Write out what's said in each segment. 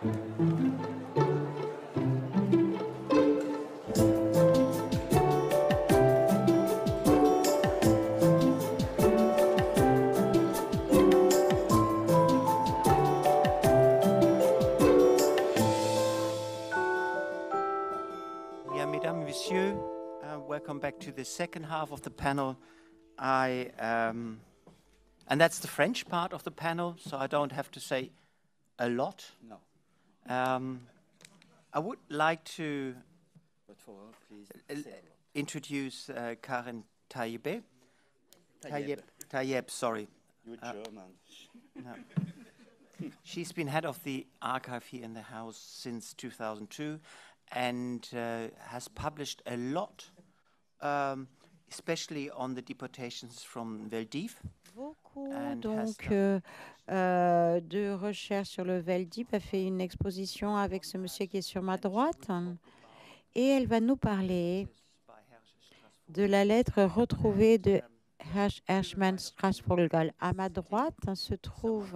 Mesdames, Messieurs, welcome back to the second half of the panel. And that's the French part of the panel, so I don't have to say a lot. No. I would like to please introduce Karen Tayeb. Tayeb, sorry. You're German. No. She's been head of the archive here in the house since 2002 and has published a lot, especially on the deportations from Veldiv. Beaucoup de recherches sur le Veldiv, a fait une exposition avec ce monsieur qui est sur ma droite et elle va nous parler de la lettre retrouvée de Herschmann Strasvogel. À ma droite se trouve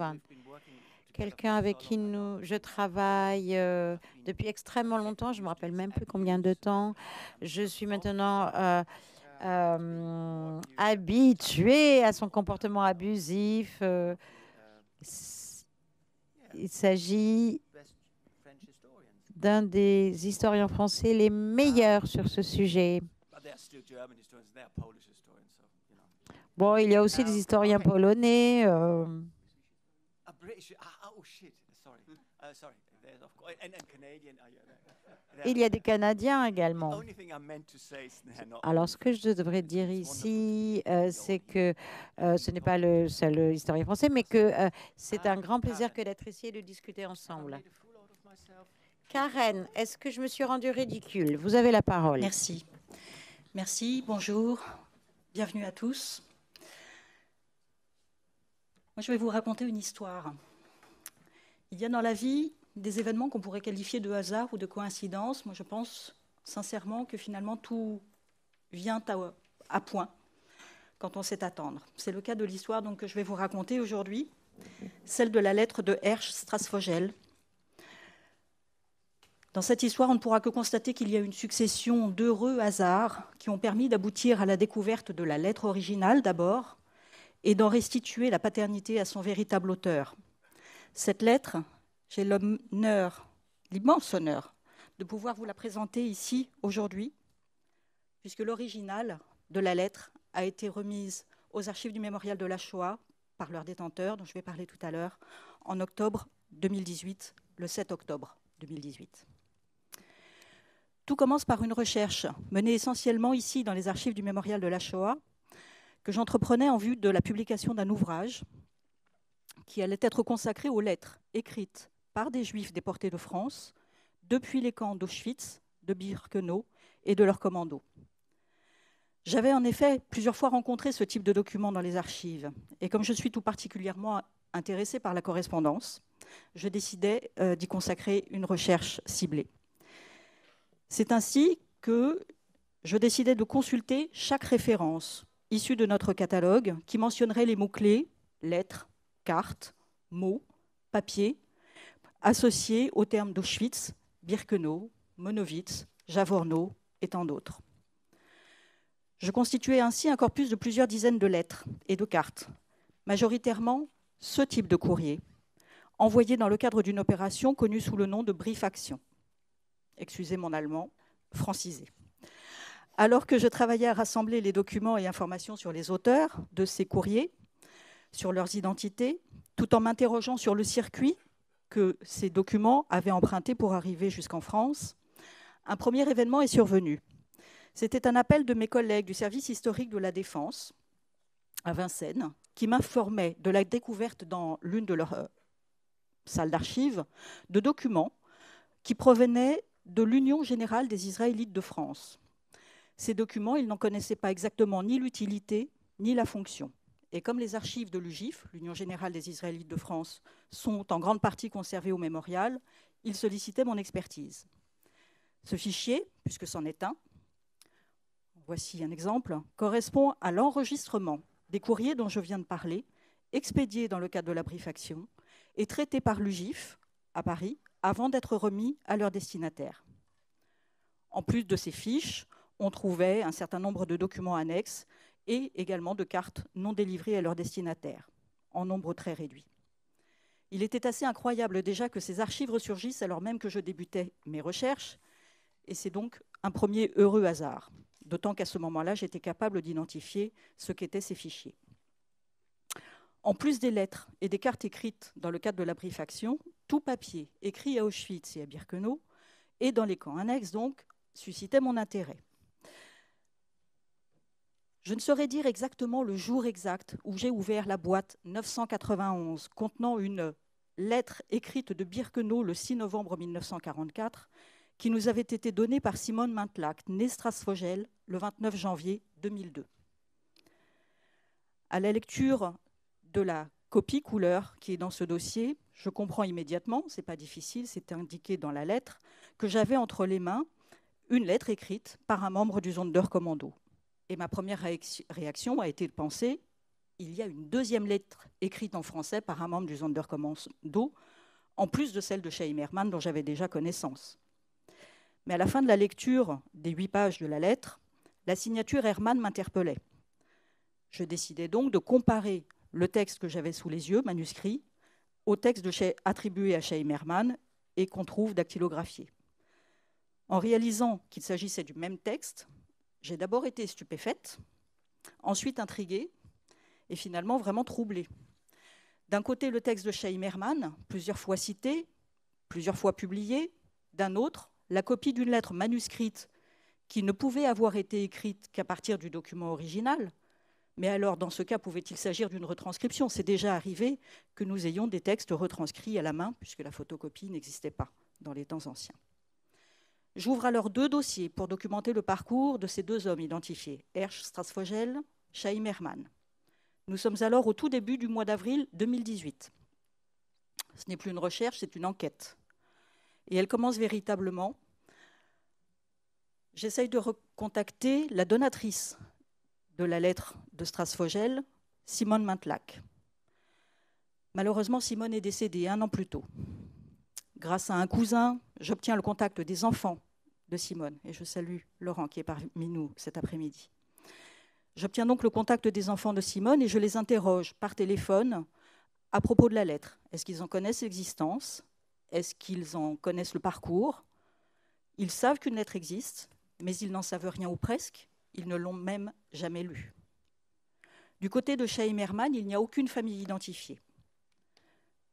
quelqu'un avec qui je travaille depuis extrêmement longtemps, je ne me rappelle même plus combien de temps. Je suis maintenant habitué à son comportement abusif. Il s'agit d'un des historiens français les meilleurs sur ce sujet. Bon, il y a aussi des historiens polonais. Il y a des Canadiens également. Alors, ce que je devrais dire ici, c'est que ce n'est pas le seul historien français, mais que c'est un grand plaisir que d'être ici et de discuter ensemble. Karen, est-ce que je me suis rendue ridicule? Vous avez la parole. Merci. Merci, bonjour, bienvenue à tous. Moi, je vais vous raconter une histoire. Il y a dans la vie des événements qu'on pourrait qualifier de hasard ou de coïncidence. Moi, je pense sincèrement que finalement, tout vient à point quand on sait attendre. C'est le cas de l'histoire donc, que je vais vous raconter aujourd'hui, celle de la lettre de Hersch Strasvogel. Dans cette histoire, on ne pourra que constater qu'il y a une succession d'heureux hasards qui ont permis d'aboutir à la découverte de la lettre originale d'abord et d'en restituer la paternité à son véritable auteur. Cette lettre, j'ai l'immense honneur de pouvoir vous la présenter ici aujourd'hui, puisque l'original de la lettre a été remise aux archives du Mémorial de la Shoah par leur détenteur, dont je vais parler tout à l'heure, en octobre 2018, le 7 octobre 2018. Tout commence par une recherche menée essentiellement ici dans les archives du Mémorial de la Shoah, que j'entreprenais en vue de la publication d'un ouvrage qui allait être consacré aux lettres écrites par des Juifs déportés de France depuis les camps d'Auschwitz, de Birkenau et de leurs commandos. J'avais en effet plusieurs fois rencontré ce type de documents dans les archives et comme je suis tout particulièrement intéressée par la correspondance, je décidai d'y consacrer une recherche ciblée. C'est ainsi que je décidai de consulter chaque référence issue de notre catalogue qui mentionnerait les mots-clés, lettres, cartes, mots, papiers, associés aux termes d'Auschwitz, Birkenau, Monowitz, Javorno et tant d'autres. Je constituais ainsi un corpus de plusieurs dizaines de lettres et de cartes, majoritairement ce type de courrier, envoyé dans le cadre d'une opération connue sous le nom de Briefaktion. Excusez mon allemand, francisé. Alors que je travaillais à rassembler les documents et informations sur les auteurs de ces courriers, sur leurs identités, tout en m'interrogeant sur le circuit que ces documents avaient emprunté pour arriver jusqu'en France, un premier événement est survenu. C'était un appel de mes collègues du service historique de la Défense à Vincennes qui m'informaient de la découverte dans l'une de leurs salles d'archives de documents qui provenaient de l'Union générale des Israélites de France. Ces documents, ils n'en connaissaient pas exactement ni l'utilité ni la fonction. Et comme les archives de l'UGIF, l'Union générale des Israélites de France, sont en grande partie conservées au mémorial, ils sollicitaient mon expertise. Ce fichier, puisque c'en est un, voici un exemple, correspond à l'enregistrement des courriers dont je viens de parler, expédiés dans le cadre de la Briefaktion et traités par l'UGIF à Paris avant d'être remis à leur destinataire. En plus de ces fiches, on trouvait un certain nombre de documents annexes et également de cartes non délivrées à leur destinataire, en nombre très réduit. Il était assez incroyable déjà que ces archives ressurgissent alors même que je débutais mes recherches, et c'est donc un premier heureux hasard, d'autant qu'à ce moment-là, j'étais capable d'identifier ce qu'étaient ces fichiers. En plus des lettres et des cartes écrites dans le cadre de la brifaction, tout papier écrit à Auschwitz et à Birkenau, et dans les camps annexes donc, suscitait mon intérêt. Je ne saurais dire exactement le jour exact où j'ai ouvert la boîte 991 contenant une lettre écrite de Birkenau le 6 novembre 1944 qui nous avait été donnée par Simone Mintlack, née Strasvogel, le 29 janvier 2002. À la lecture de la copie couleur qui est dans ce dossier, je comprends immédiatement, ce n'est pas difficile, c'est indiqué dans la lettre, que j'avais entre les mains une lettre écrite par un membre du Sonderkommando. Et ma première réaction a été de penser, il y a une deuxième lettre écrite en français par un membre du Sonderkommando, en plus de celle de Chaim Herrmann dont j'avais déjà connaissance. Mais à la fin de la lecture des 8 pages de la lettre, la signature Herrmann m'interpellait. Je décidai donc de comparer le texte que j'avais sous les yeux, manuscrit, au texte attribué à Chaim Herrmann et qu'on trouve dactylographié. En réalisant qu'il s'agissait du même texte, j'ai d'abord été stupéfaite, ensuite intriguée et finalement vraiment troublée. D'un côté, le texte de Chaim Herrmann, plusieurs fois cité, plusieurs fois publié. D'un autre, la copie d'une lettre manuscrite qui ne pouvait avoir été écrite qu'à partir du document original. Mais alors, dans ce cas, pouvait-il s'agir d'une retranscription? C'est déjà arrivé que nous ayons des textes retranscrits à la main, puisque la photocopie n'existait pas dans les temps anciens. J'ouvre alors 2 dossiers pour documenter le parcours de ces 2 hommes identifiés, Hersch Strasvogel, Chaim Herrmann. Nous sommes alors au tout début du mois d'avril 2018. Ce n'est plus une recherche, c'est une enquête. Et elle commence véritablement. J'essaye de recontacter la donatrice de la lettre de Strasvogel, Simone Mintlack. Malheureusement, Simone est décédée 1 an plus tôt. Grâce à un cousin, j'obtiens le contact des enfants de Simone. Et je salue Laurent qui est parmi nous cet après-midi. J'obtiens donc le contact des enfants de Simone et je les interroge par téléphone à propos de la lettre. Est-ce qu'ils en connaissent l'existence? Est-ce qu'ils en connaissent le parcours? Ils savent qu'une lettre existe, mais ils n'en savent rien ou presque. Ils ne l'ont même jamais lue. Du côté de Chaim Herrmann, il n'y a aucune famille identifiée.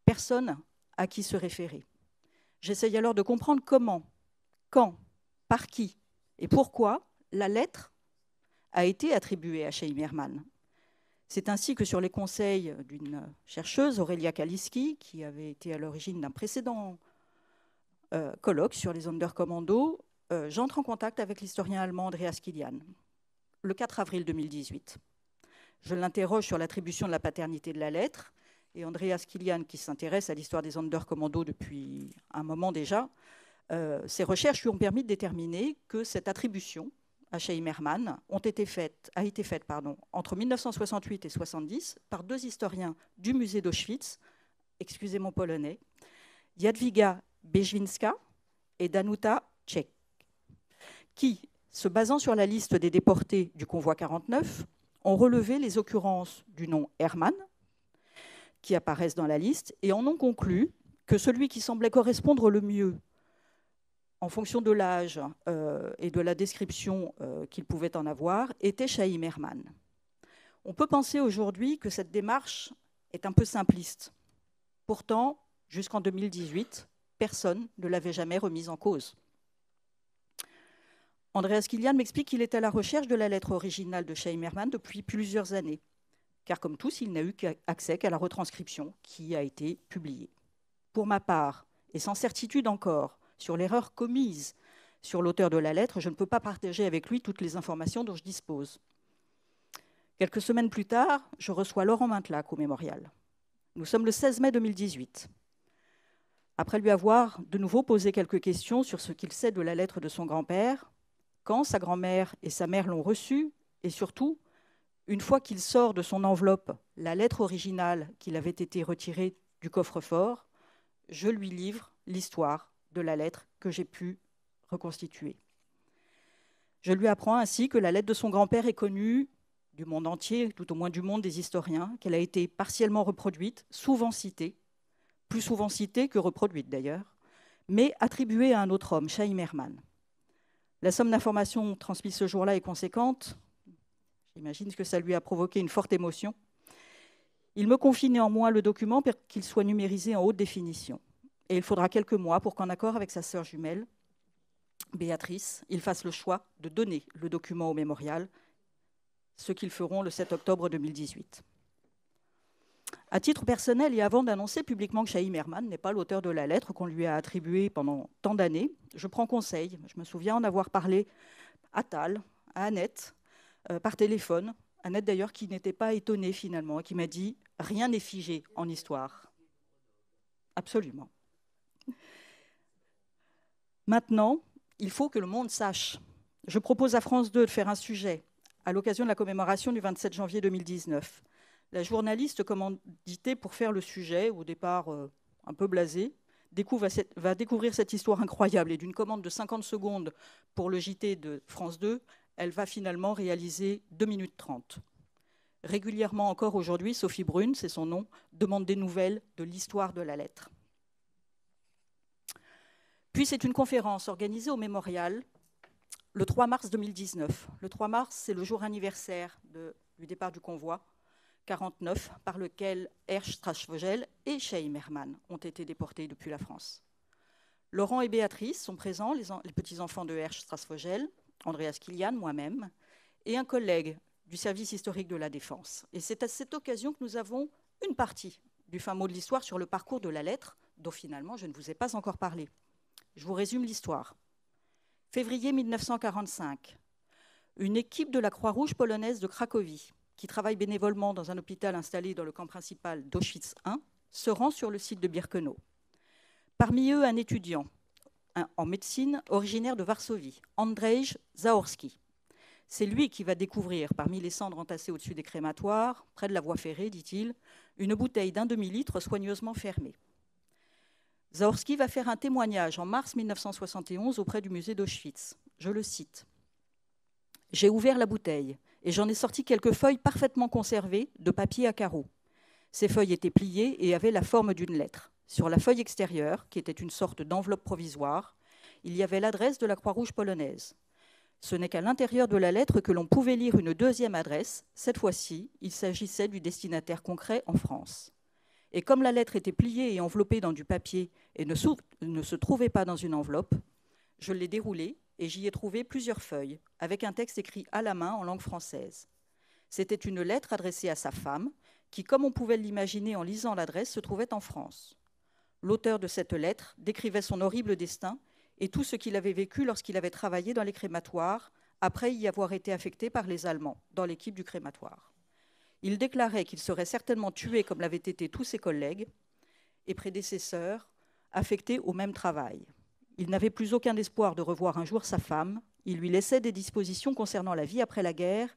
Personne à qui se référer. J'essaye alors de comprendre comment, quand, par qui et pourquoi la lettre a été attribuée à Chaim Herrmann. C'est ainsi que sur les conseils d'une chercheuse, Aurélia Kaliski, qui avait été à l'origine d'un précédent colloque sur les Sonderkommando, j'entre en contact avec l'historien allemand Andreas Kilian, le 4 avril 2018. Je l'interroge sur l'attribution de la paternité de la lettre, et Andreas Kilian, qui s'intéresse à l'histoire des Sonderkommando depuis un moment déjà, ses recherches lui ont permis de déterminer que cette attribution à Chaim Herrmann a été faite entre 1968 et 1970 par 2 historiens du musée d'Auschwitz, excusez mon polonais, Jadwiga Bejwinska et Danuta Czech, qui, se basant sur la liste des déportés du convoi 49, ont relevé les occurrences du nom Herrmann, qui apparaissent dans la liste, et en ont conclu que celui qui semblait correspondre le mieux, en fonction de l'âge et de la description qu'il pouvait en avoir, était Chaim Herrmann. On peut penser aujourd'hui que cette démarche est un peu simpliste. Pourtant, jusqu'en 2018, personne ne l'avait jamais remise en cause. Andreas Kilian m'explique qu'il est à la recherche de la lettre originale de Chaim Herrmann depuis plusieurs années, car comme tous, il n'a eu accès qu'à la retranscription qui a été publiée. Pour ma part, et sans certitude encore, sur l'erreur commise sur l'auteur de la lettre, je ne peux pas partager avec lui toutes les informations dont je dispose. Quelques semaines plus tard, je reçois Laurent Mintlack au mémorial. Nous sommes le 16 mai 2018. Après lui avoir de nouveau posé quelques questions sur ce qu'il sait de la lettre de son grand-père, quand sa grand-mère et sa mère l'ont reçue, et surtout, une fois qu'il sort de son enveloppe la lettre originale qu'il avait été retirée du coffre-fort, je lui livre l'histoire de la lettre que j'ai pu reconstituer. Je lui apprends ainsi que la lettre de son grand-père est connue du monde entier, tout au moins du monde des historiens, qu'elle a été partiellement reproduite, souvent citée, plus souvent citée que reproduite d'ailleurs, mais attribuée à un autre homme, Chaim Herman. La somme d'informations transmise ce jour-là est conséquente. J'imagine que ça lui a provoqué une forte émotion. Il me confie néanmoins le document pour qu'il soit numérisé en haute définition. Et il faudra quelques mois pour qu'en accord avec sa sœur jumelle, Béatrice, il fasse le choix de donner le document au mémorial, ce qu'ils feront le 7 octobre 2018. À titre personnel, et avant d'annoncer publiquement que Chaim Herman n'est pas l'auteur de la lettre qu'on lui a attribuée pendant tant d'années, je prends conseil. Je me souviens en avoir parlé à Tal, à Annette, par téléphone. Annette d'ailleurs qui n'était pas étonnée finalement, et qui m'a dit « Rien n'est figé en histoire ». Absolument. Maintenant, il faut que le monde sache. Je propose à France 2 de faire un sujet à l'occasion de la commémoration du 27 janvier 2019. La journaliste commanditée pour faire le sujet, au départ un peu blasée, va découvrir cette histoire incroyable. Et d'une commande de 50 secondes pour le JT de France 2, elle va finalement réaliser 2 minutes 30. Régulièrement encore aujourd'hui, Sophie Brune, c'est son nom, demande des nouvelles de l'histoire de la lettre. Puis c'est une conférence organisée au Mémorial le 3 mars 2019. Le 3 mars, c'est le jour anniversaire du départ du convoi 49, par lequel Hersch Strasvogel et Chaim Herman ont été déportés depuis la France. Laurent et Béatrice sont présents, les petits-enfants de Hersch Strasvogel, Andreas Kilian, moi-même, et un collègue du service historique de la Défense. Et c'est à cette occasion que nous avons une partie du fin mot de l'histoire sur le parcours de la lettre, dont finalement je ne vous ai pas encore parlé. Je vous résume l'histoire. Février 1945, une équipe de la Croix-Rouge polonaise de Cracovie, qui travaille bénévolement dans un hôpital installé dans le camp principal d'Auschwitz I, se rend sur le site de Birkenau. Parmi eux, un étudiant en médecine originaire de Varsovie, Andrzej Zaorski. C'est lui qui va découvrir, parmi les cendres entassées au-dessus des crématoires, près de la voie ferrée, dit-il, une bouteille d'1 demi-litre soigneusement fermée. Zaorski va faire un témoignage en mars 1971 auprès du musée d'Auschwitz. Je le cite. « J'ai ouvert la bouteille et j'en ai sorti quelques feuilles parfaitement conservées de papier à carreaux. Ces feuilles étaient pliées et avaient la forme d'une lettre. Sur la feuille extérieure, qui était une sorte d'enveloppe provisoire, il y avait l'adresse de la Croix-Rouge polonaise. Ce n'est qu'à l'intérieur de la lettre que l'on pouvait lire une deuxième adresse. Cette fois-ci, il s'agissait du destinataire concret en France. Et comme la lettre était pliée et enveloppée dans du papier et ne se trouvait pas dans une enveloppe, je l'ai déroulée et j'y ai trouvé plusieurs feuilles avec un texte écrit à la main en langue française. C'était une lettre adressée à sa femme qui, comme on pouvait l'imaginer en lisant l'adresse, se trouvait en France. L'auteur de cette lettre décrivait son horrible destin et tout ce qu'il avait vécu lorsqu'il avait travaillé dans les crématoires après y avoir été affecté par les Allemands dans l'équipe du crématoire. Il déclarait qu'il serait certainement tué comme l'avaient été tous ses collègues et prédécesseurs affectés au même travail. Il n'avait plus aucun espoir de revoir un jour sa femme. Il lui laissait des dispositions concernant la vie après la guerre.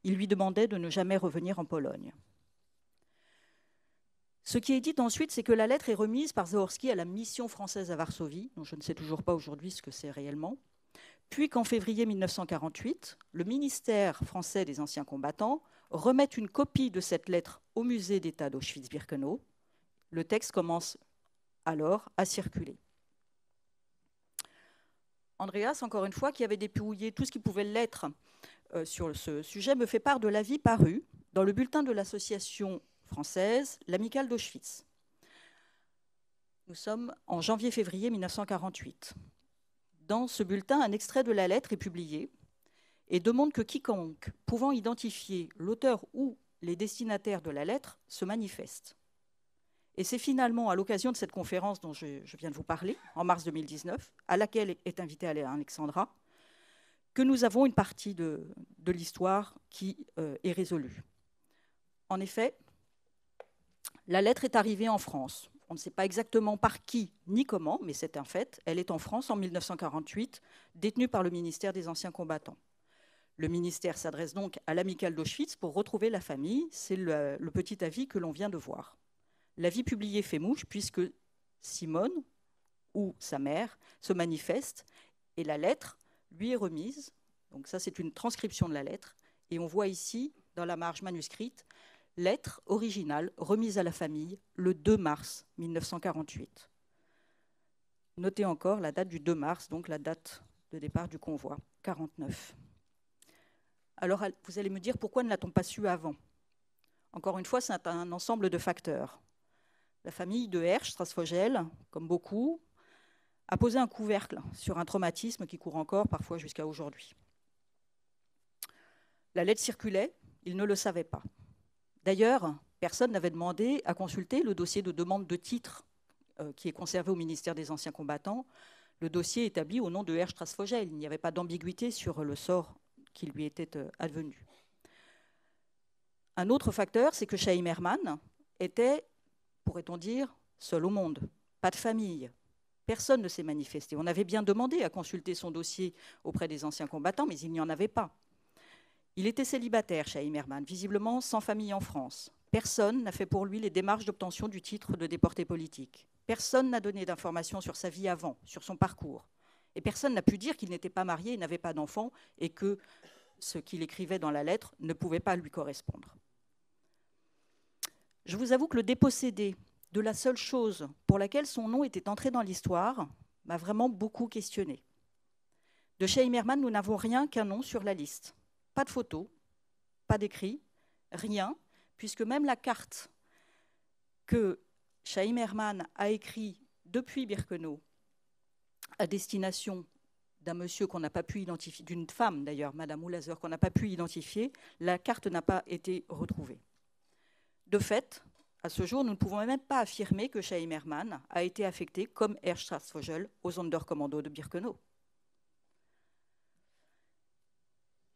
Il lui demandait de ne jamais revenir en Pologne. Ce qui est dit ensuite, c'est que la lettre est remise par Zaorski à la mission française à Varsovie, dont je ne sais toujours pas aujourd'hui ce que c'est réellement, puis qu'en février 1948, le ministère français des anciens combattants remet une copie de cette lettre au musée d'État d'Auschwitz-Birkenau. Le texte commence alors à circuler. Andreas, encore une fois, qui avait dépouillé tout ce qui pouvait l'être sur ce sujet, me fait part de l'avis paru dans le bulletin de l'association française, l'Amicale d'Auschwitz. Nous sommes en janvier-février 1948. Dans ce bulletin, un extrait de la lettre est publié et demande que quiconque pouvant identifier l'auteur ou les destinataires de la lettre se manifeste. Et c'est finalement à l'occasion de cette conférence dont je viens de vous parler, en mars 2019, à laquelle est invitée Alexandra, que nous avons une partie de l'histoire qui est résolue. En effet, la lettre est arrivée en France. On ne sait pas exactement par qui ni comment, mais c'est un fait. Elle est en France en 1948, détenue par le ministère des Anciens Combattants. Le ministère s'adresse donc à l'Amicale d'Auschwitz pour retrouver la famille. C'est le petit avis que l'on vient de voir. L'avis publié fait mouche puisque Simone, ou sa mère, se manifeste et la lettre lui est remise. Donc ça, c'est une transcription de la lettre. Et on voit ici, dans la marge manuscrite, lettre originale remise à la famille le 2 mars 1948. Notez encore la date du 2 mars, donc la date de départ du convoi, 49. Alors, vous allez me dire, pourquoi ne l'a-t-on pas su avant? Encore une fois, c'est un ensemble de facteurs. La famille de Hersch, Strasvogel, comme beaucoup, a posé un couvercle sur un traumatisme qui court encore parfois jusqu'à aujourd'hui. La lettre circulait, ils ne le savaient pas. D'ailleurs, personne n'avait demandé à consulter le dossier de demande de titre qui est conservé au ministère des Anciens Combattants, le dossier établi au nom de Hersch Strasvogel. Il n'y avait pas d'ambiguïté sur le sort qui lui était advenu. Un autre facteur, c'est que Chaim Herman était, pourrait-on dire, seul au monde, pas de famille. Personne ne s'est manifesté. On avait bien demandé à consulter son dossier auprès des anciens combattants, mais il n'y en avait pas. Il était célibataire, Chaim Herman, visiblement sans famille en France. Personne n'a fait pour lui les démarches d'obtention du titre de déporté politique. Personne n'a donné d'informations sur sa vie avant, sur son parcours. Et personne n'a pu dire qu'il n'était pas marié, il n'avait pas d'enfant et que ce qu'il écrivait dans la lettre ne pouvait pas lui correspondre. Je vous avoue que le dépossédé de la seule chose pour laquelle son nom était entré dans l'histoire m'a vraiment beaucoup questionné. De Chaim Herman, nous n'avons rien qu'un nom sur la liste. Pas de photo, pas d'écrit, rien, puisque même la carte que Chaim Herman a écrite depuis Birkenau à destination d'un monsieur qu'on n'a pas pu identifier, d'une femme d'ailleurs, Madame Oulazer, qu'on n'a pas pu identifier, la carte n'a pas été retrouvée. De fait, à ce jour, nous ne pouvons même pas affirmer que Chaim Herman a été affecté, comme Hersch Strasvogel, au Sonderkommando de Birkenau.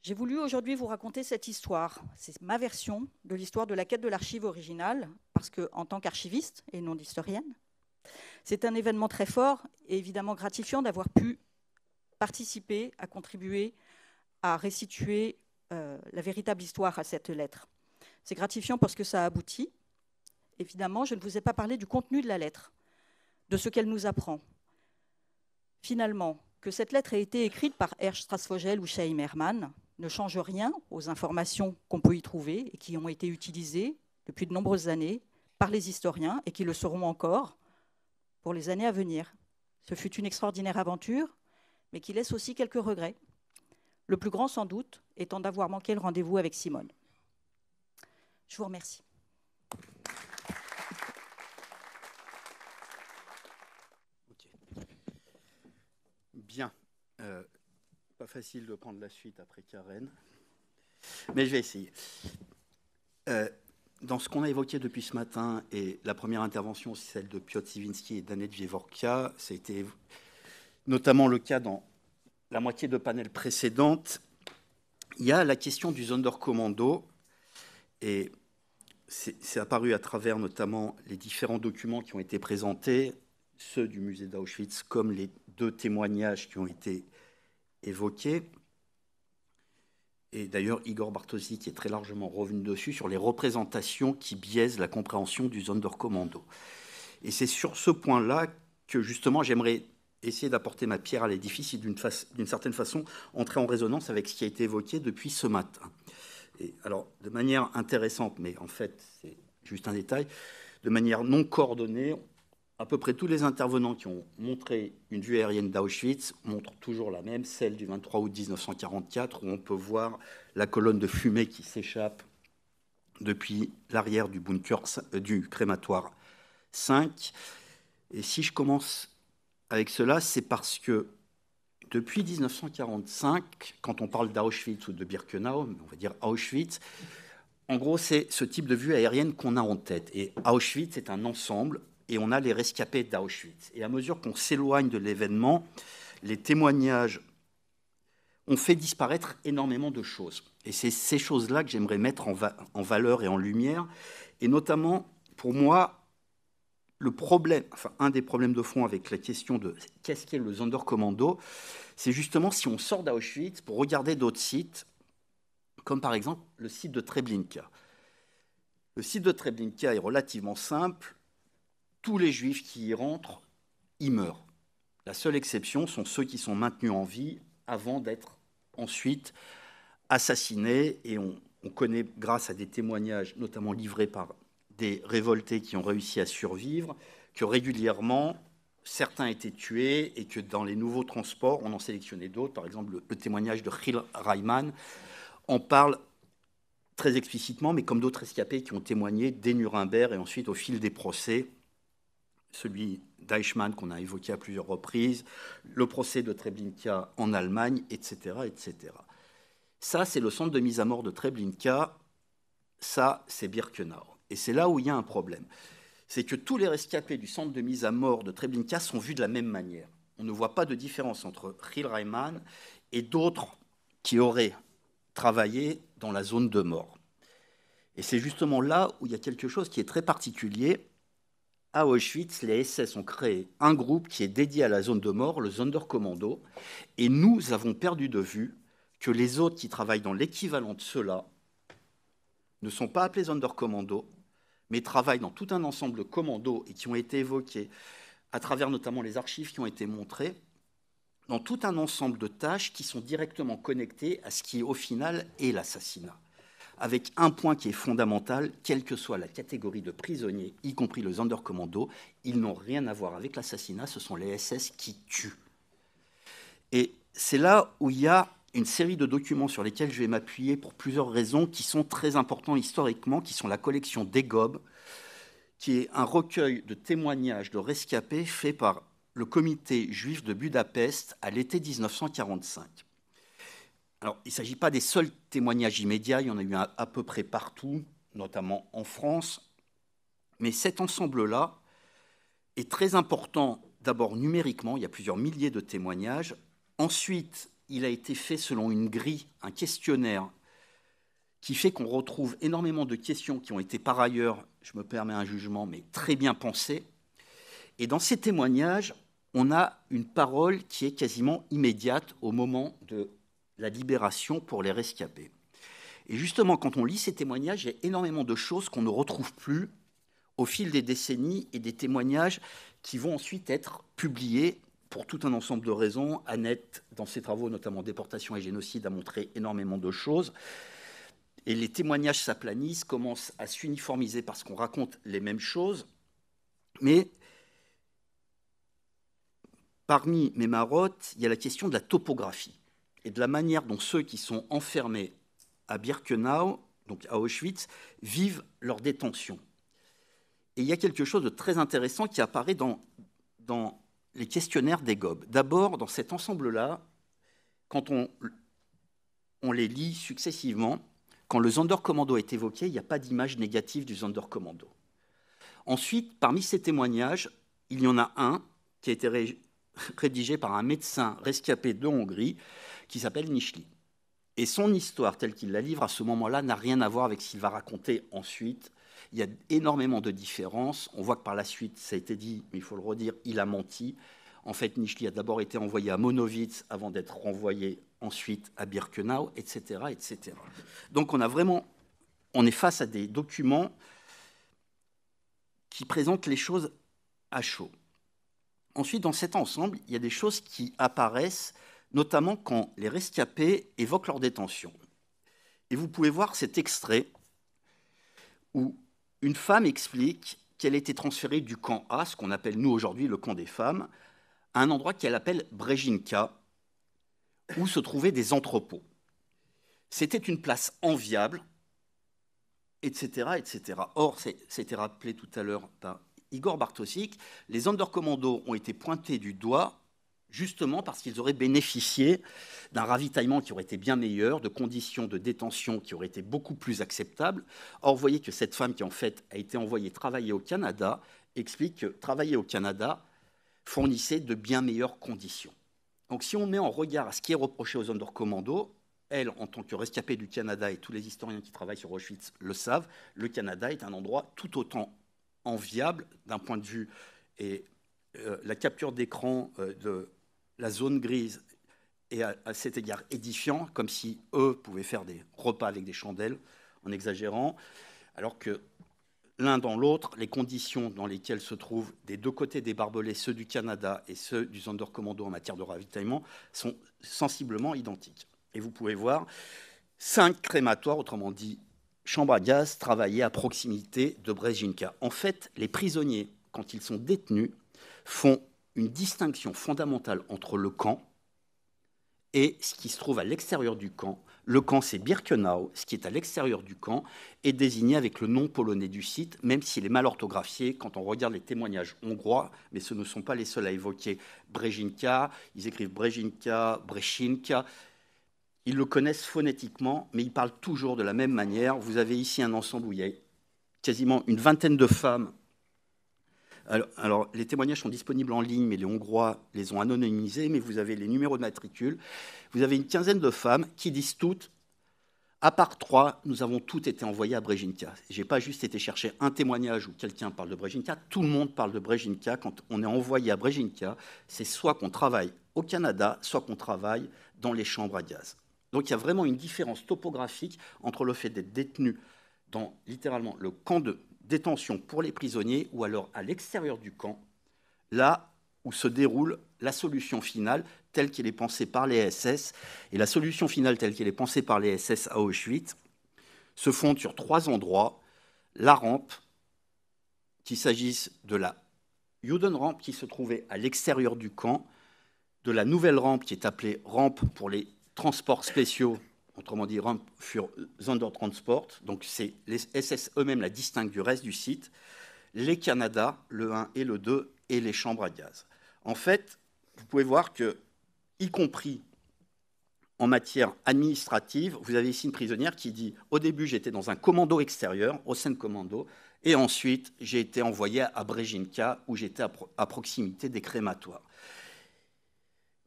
J'ai voulu aujourd'hui vous raconter cette histoire. C'est ma version de l'histoire de la quête de l'archive originale, parce qu'en tant qu'archiviste et non d'historienne, c'est un événement très fort et évidemment gratifiant d'avoir pu participer, à contribuer, à restituer la véritable histoire à cette lettre. C'est gratifiant parce que ça aboutit. Évidemment, je ne vous ai pas parlé du contenu de la lettre, de ce qu'elle nous apprend. Finalement, que cette lettre ait été écrite par Hersch Strasvogel ou Chaim Herman ne change rien aux informations qu'on peut y trouver et qui ont été utilisées depuis de nombreuses années par les historiens et qui le seront encore pour les années à venir. Ce fut une extraordinaire aventure, mais qui laisse aussi quelques regrets. Le plus grand, sans doute, étant d'avoir manqué le rendez-vous avec Simone. Je vous remercie. Okay. Bien. Pas facile de prendre la suite après Karen, mais je vais essayer. Dans ce qu'on a évoqué depuis ce matin, et la première intervention, c'est celle de Piotr Siwinski et d'Annette Wieworka, c'était notamment le cas dans la moitié de panel précédente. Il y a la question du Sonderkommando, et c'est apparu à travers notamment les différents documents qui ont été présentés, ceux du musée d'Auschwitz, comme les 2 témoignages qui ont été évoqués. Et d'ailleurs, Igor Bartoszy qui est très largement revenu dessus sur les représentations qui biaisent la compréhension du Sonderkommando. Et c'est sur ce point-là que justement j'aimerais essayer d'apporter ma pierre à l'édifice et d'une certaine façon entrer en résonance avec ce qui a été évoqué depuis ce matin. Et alors, de manière intéressante, mais en fait c'est juste un détail, de manière non coordonnée, à peu près tous les intervenants qui ont montré une vue aérienne d'Auschwitz montrent toujours la même, celle du 23 août 1944, où on peut voir la colonne de fumée qui s'échappe depuis l'arrière du bunker, du crématoire 5. Et si je commence avec cela, c'est parce que depuis 1945, quand on parle d'Auschwitz ou de Birkenau, on va dire Auschwitz, en gros, c'est ce type de vue aérienne qu'on a en tête. Et Auschwitz est un ensemble, et on a les rescapés d'Auschwitz. Et à mesure qu'on s'éloigne de l'événement, les témoignages ont fait disparaître énormément de choses. Et c'est ces choses-là que j'aimerais mettre en valeur et en lumière. Et notamment, pour moi, le problème, enfin, un des problèmes de fond avec la question de qu'est-ce qu'est le Sonderkommando, c'est justement si on sort d'Auschwitz pour regarder d'autres sites, comme par exemple le site de Treblinka. Le site de Treblinka est relativement simple. Tous les Juifs qui y rentrent, ils meurent. La seule exception sont ceux qui sont maintenus en vie avant d'être ensuite assassinés. Et on connaît, grâce à des témoignages, notamment livrés par des révoltés qui ont réussi à survivre, que régulièrement, certains étaient tués et que dans les nouveaux transports, on en sélectionnait d'autres. Par exemple, le témoignage de Gil Reimann en parle très explicitement, mais comme d'autres rescapés qui ont témoigné dès Nuremberg et ensuite au fil des procès, celui d'Eichmann qu'on a évoqué à plusieurs reprises, le procès de Treblinka en Allemagne, etc., etc. Ça, c'est le centre de mise à mort de Treblinka, ça, c'est Birkenau. Et c'est là où il y a un problème. C'est que tous les rescapés du centre de mise à mort de Treblinka sont vus de la même manière. On ne voit pas de différence entre Gil Reimann et d'autres qui auraient travaillé dans la zone de mort. Et c'est justement là où il y a quelque chose qui est très particulier. À Auschwitz, les SS ont créé un groupe qui est dédié à la zone de mort, le Sonderkommando, et nous avons perdu de vue que les autres qui travaillent dans l'équivalent de ceux-là ne sont pas appelés Sonderkommando, mais travaillent dans tout un ensemble de commandos et qui ont été évoqués à travers notamment les archives qui ont été montrées, dans tout un ensemble de tâches qui sont directement connectées à ce qui, au final, est l'assassinat. Avec un point qui est fondamental, quelle que soit la catégorie de prisonniers, y compris le Sonderkommando, ils n'ont rien à voir avec l'assassinat, ce sont les SS qui tuent. Et c'est là où il y a une série de documents sur lesquels je vais m'appuyer pour plusieurs raisons qui sont très importants historiquement, qui sont la collection d'Egob, qui est un recueil de témoignages de rescapés fait par le comité juif de Budapest à l'été 1945. Alors, il ne s'agit pas des seuls témoignages immédiats, il y en a eu à peu près partout, notamment en France. Mais cet ensemble-là est très important, d'abord numériquement, il y a plusieurs milliers de témoignages. Ensuite, il a été fait selon une grille, un questionnaire, qui fait qu'on retrouve énormément de questions qui ont été par ailleurs, je me permets un jugement, mais très bien pensées. Et dans ces témoignages, on a une parole qui est quasiment immédiate au moment de la libération pour les rescapés. Et justement, quand on lit ces témoignages, il y a énormément de choses qu'on ne retrouve plus au fil des décennies et des témoignages qui vont ensuite être publiés pour tout un ensemble de raisons. Annette, dans ses travaux, notamment Déportation et génocide, a montré énormément de choses. Et les témoignages s'aplanissent, commencent à s'uniformiser parce qu'on raconte les mêmes choses. Mais parmi mes marottes, il y a la question de la topographie et de la manière dont ceux qui sont enfermés à Birkenau, donc à Auschwitz, vivent leur détention. Et il y a quelque chose de très intéressant qui apparaît dans les questionnaires d'Egob. D'abord, dans cet ensemble-là, quand on les lit successivement, quand le Sonderkommando est évoqué, il n'y a pas d'image négative du Sonderkommando. Ensuite, parmi ces témoignages, il y en a un qui a été rédigé par un médecin rescapé de Hongrie qui s'appelle Nishli. Et son histoire, telle qu'il la livre à ce moment-là, n'a rien à voir avec ce qu'il va raconter ensuite. Il y a énormément de différences. On voit que par la suite, ça a été dit, mais il faut le redire, il a menti. En fait, Nishli a d'abord été envoyé à Monowitz avant d'être renvoyé ensuite à Birkenau, etc., etc. Donc on est face à des documents qui présentent les choses à chaud. Ensuite, dans cet ensemble, il y a des choses qui apparaissent, notamment quand les rescapés évoquent leur détention. Et vous pouvez voir cet extrait où une femme explique qu'elle a été transférée du camp A, ce qu'on appelle nous aujourd'hui le camp des femmes, à un endroit qu'elle appelle Brejinka, où se trouvaient des entrepôts. C'était une place enviable, etc., etc. Or, c'était rappelé tout à l'heure par Igor Bartosik, les Sonderkommando ont été pointés du doigt justement parce qu'ils auraient bénéficié d'un ravitaillement qui aurait été bien meilleur, de conditions de détention qui auraient été beaucoup plus acceptables. Or, vous voyez que cette femme qui, en fait, a été envoyée travailler au Canada, explique que travailler au Canada fournissait de bien meilleures conditions. Donc, si on met en regard à ce qui est reproché aux Sonderkommando, elle, en tant que rescapée du Canada, et tous les historiens qui travaillent sur Auschwitz le savent, le Canada est un endroit tout autant enviable d'un point de vue, et la capture d'écran de la zone grise est à cet égard édifiant, comme si eux pouvaient faire des repas avec des chandelles, en exagérant, alors que l'un dans l'autre les conditions dans lesquelles se trouvent des deux côtés des barbelés, ceux du Canada et ceux du Sonderkommando en matière de ravitaillement, sont sensiblement identiques. Et vous pouvez voir 5 crématoires, autrement dit chambres à gaz, travaillées à proximité de Brzezinka. En fait, les prisonniers, quand ils sont détenus, font une distinction fondamentale entre le camp et ce qui se trouve à l'extérieur du camp. Le camp, c'est Birkenau. Ce qui est à l'extérieur du camp est désigné avec le nom polonais du site, même s'il est mal orthographié quand on regarde les témoignages hongrois, mais ce ne sont pas les seuls à évoquer Brzezinka. Ils écrivent Brzezinka, Brzezinka. Ils le connaissent phonétiquement, mais ils parlent toujours de la même manière. Vous avez ici un ensemble où il y a quasiment une vingtaine de femmes. Alors, les témoignages sont disponibles en ligne, mais les Hongrois les ont anonymisés, mais vous avez les numéros de matricule. Vous avez une quinzaine de femmes qui disent toutes, à part 3, nous avons toutes été envoyées à Brzezinka. Je n'ai pas juste été chercher un témoignage où quelqu'un parle de Brzezinka, tout le monde parle de Brzezinka. Quand on est envoyé à Brzezinka, c'est soit qu'on travaille au Canada, soit qu'on travaille dans les chambres à gaz. Donc il y a vraiment une différence topographique entre le fait d'être détenu dans littéralement le camp de détention pour les prisonniers ou alors à l'extérieur du camp, là où se déroule la solution finale telle qu'elle est pensée par les SS. Et la solution finale telle qu'elle est pensée par les SS à Auschwitz se fonde sur 3 endroits. La rampe, qu'il s'agisse de la Judenrampe qui se trouvait à l'extérieur du camp, de la nouvelle rampe qui est appelée rampe pour les transports spéciaux, autrement dit rampe für Sondertransport, donc c'est les SS eux-mêmes la distinguent du reste du site, les Canada, le 1 et le 2, et les chambres à gaz. En fait, vous pouvez voir que, y compris en matière administrative, vous avez ici une prisonnière qui dit « Au début, j'étais dans un commando extérieur, au Kommando, et ensuite, j'ai été envoyé à Brzezinka, où j'étais à proximité des crématoires. »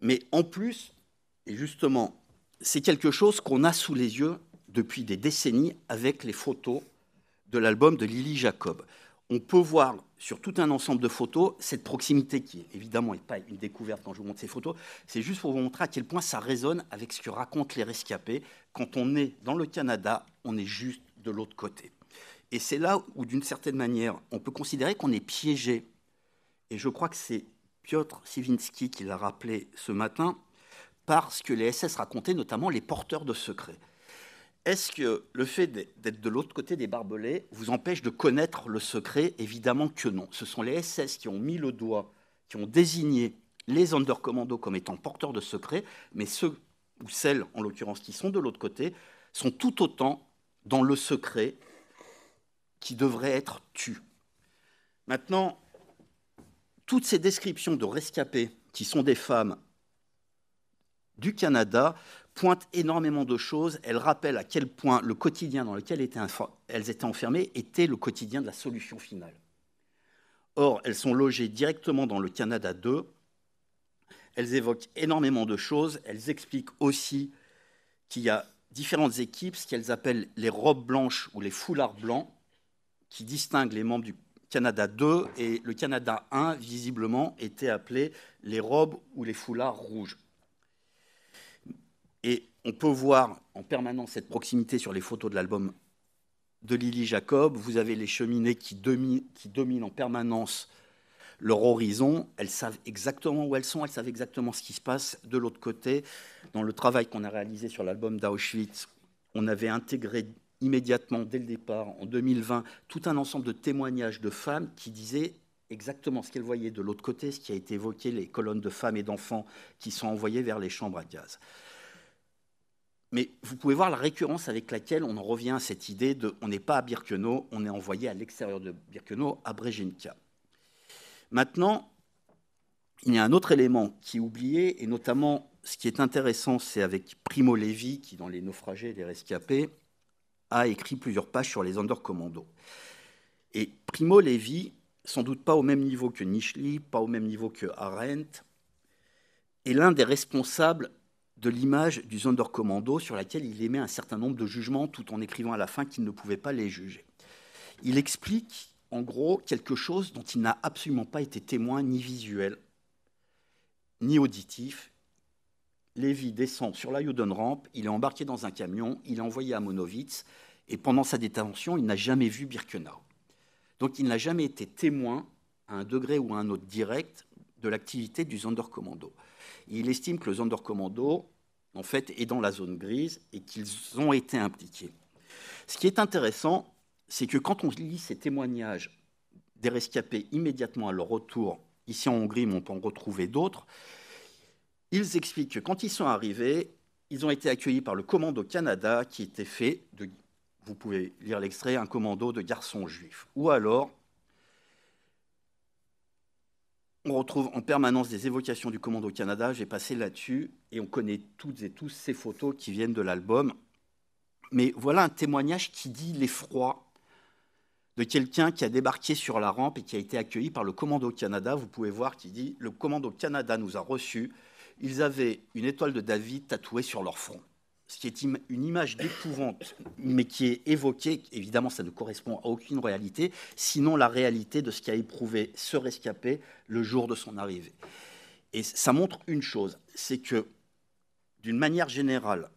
Mais en plus, et justement, c'est quelque chose qu'on a sous les yeux depuis des décennies avec les photos de l'album de Lily Jacob. On peut voir sur tout un ensemble de photos cette proximité qui, évidemment, n'est pas une découverte quand je vous montre ces photos. C'est juste pour vous montrer à quel point ça résonne avec ce que racontent les rescapés. Quand on est dans le Canada, on est juste de l'autre côté. Et c'est là où, d'une certaine manière, on peut considérer qu'on est piégé. Et je crois que c'est Piotr Siwinski qui l'a rappelé ce matin, parce que les SS racontaient notamment les porteurs de secrets. Est-ce que le fait d'être de l'autre côté des barbelés vous empêche de connaître le secret? Évidemment que non. Ce sont les SS qui ont mis le doigt, qui ont désigné les Sonderkommando comme étant porteurs de secrets, mais ceux ou celles, en l'occurrence, qui sont de l'autre côté, sont tout autant dans le secret qui devrait être tu. Maintenant, toutes ces descriptions de rescapés, qui sont des femmes du Canada, pointent énormément de choses. Elles rappellent à quel point le quotidien dans lequel elles étaient enfermées était le quotidien de la solution finale. Or, elles sont logées directement dans le Canada 2. Elles évoquent énormément de choses. Elles expliquent aussi qu'il y a différentes équipes, ce qu'elles appellent les robes blanches ou les foulards blancs, qui distinguent les membres du Canada 2, et le Canada 1, visiblement, était appelé les robes ou les foulards rouges. Et on peut voir en permanence cette proximité sur les photos de l'album de Lily Jacob. Vous avez les cheminées qui dominent en permanence leur horizon. Elles savent exactement où elles sont, elles savent exactement ce qui se passe de l'autre côté. Dans le travail qu'on a réalisé sur l'album d'Auschwitz, on avait intégré immédiatement, dès le départ, en 2020, tout un ensemble de témoignages de femmes qui disaient exactement ce qu'elles voyaient de l'autre côté, ce qui a été évoqué, les colonnes de femmes et d'enfants qui sont envoyées vers les chambres à gaz. Mais vous pouvez voir la récurrence avec laquelle on en revient à cette idée de on n'est pas à Birkenau, on est envoyé à l'extérieur de Birkenau, à Brzezinka. Maintenant, il y a un autre élément qui est oublié, et notamment ce qui est intéressant, c'est avec Primo Levi, qui dans Les naufragés et les rescapés, a écrit plusieurs pages sur les Sonderkommando. Et Primo Levi, sans doute pas au même niveau que Nischli, pas au même niveau que Arendt, est l'un des responsables de l'image du Sonderkommando sur laquelle il émet un certain nombre de jugements tout en écrivant à la fin qu'il ne pouvait pas les juger. Il explique en gros quelque chose dont il n'a absolument pas été témoin ni visuel ni auditif. Levi descend sur la Judenrampe, il est embarqué dans un camion, il est envoyé à Monowitz et pendant sa détention, il n'a jamais vu Birkenau. Donc il n'a jamais été témoin, à un degré ou à un autre direct, de l'activité du Sonderkommando. Il estime que le Sonderkommando, en fait, est dans la zone grise et qu'ils ont été impliqués. Ce qui est intéressant, c'est que quand on lit ces témoignages des rescapés immédiatement à leur retour, ici en Hongrie, mais on peut en retrouver d'autres, ils expliquent que quand ils sont arrivés, ils ont été accueillis par le commando Canada qui était fait de, vous pouvez lire l'extrait, un commando de garçons juifs. Ou alors, on retrouve en permanence des évocations du commando Canada, j'ai passé là-dessus, et on connaît toutes et tous ces photos qui viennent de l'album. Mais voilà un témoignage qui dit l'effroi de quelqu'un qui a débarqué sur la rampe et qui a été accueilli par le commando Canada. Vous pouvez voir qu'il dit « Le commando Canada nous a reçus. Ils avaient une étoile de David tatouée sur leur front. » Ce qui est une image d'épouvante, mais qui est évoquée. Évidemment, ça ne correspond à aucune réalité, sinon la réalité de ce qu'a éprouvé ce rescapé le jour de son arrivée. Et ça montre une chose, c'est que, d'une manière générale,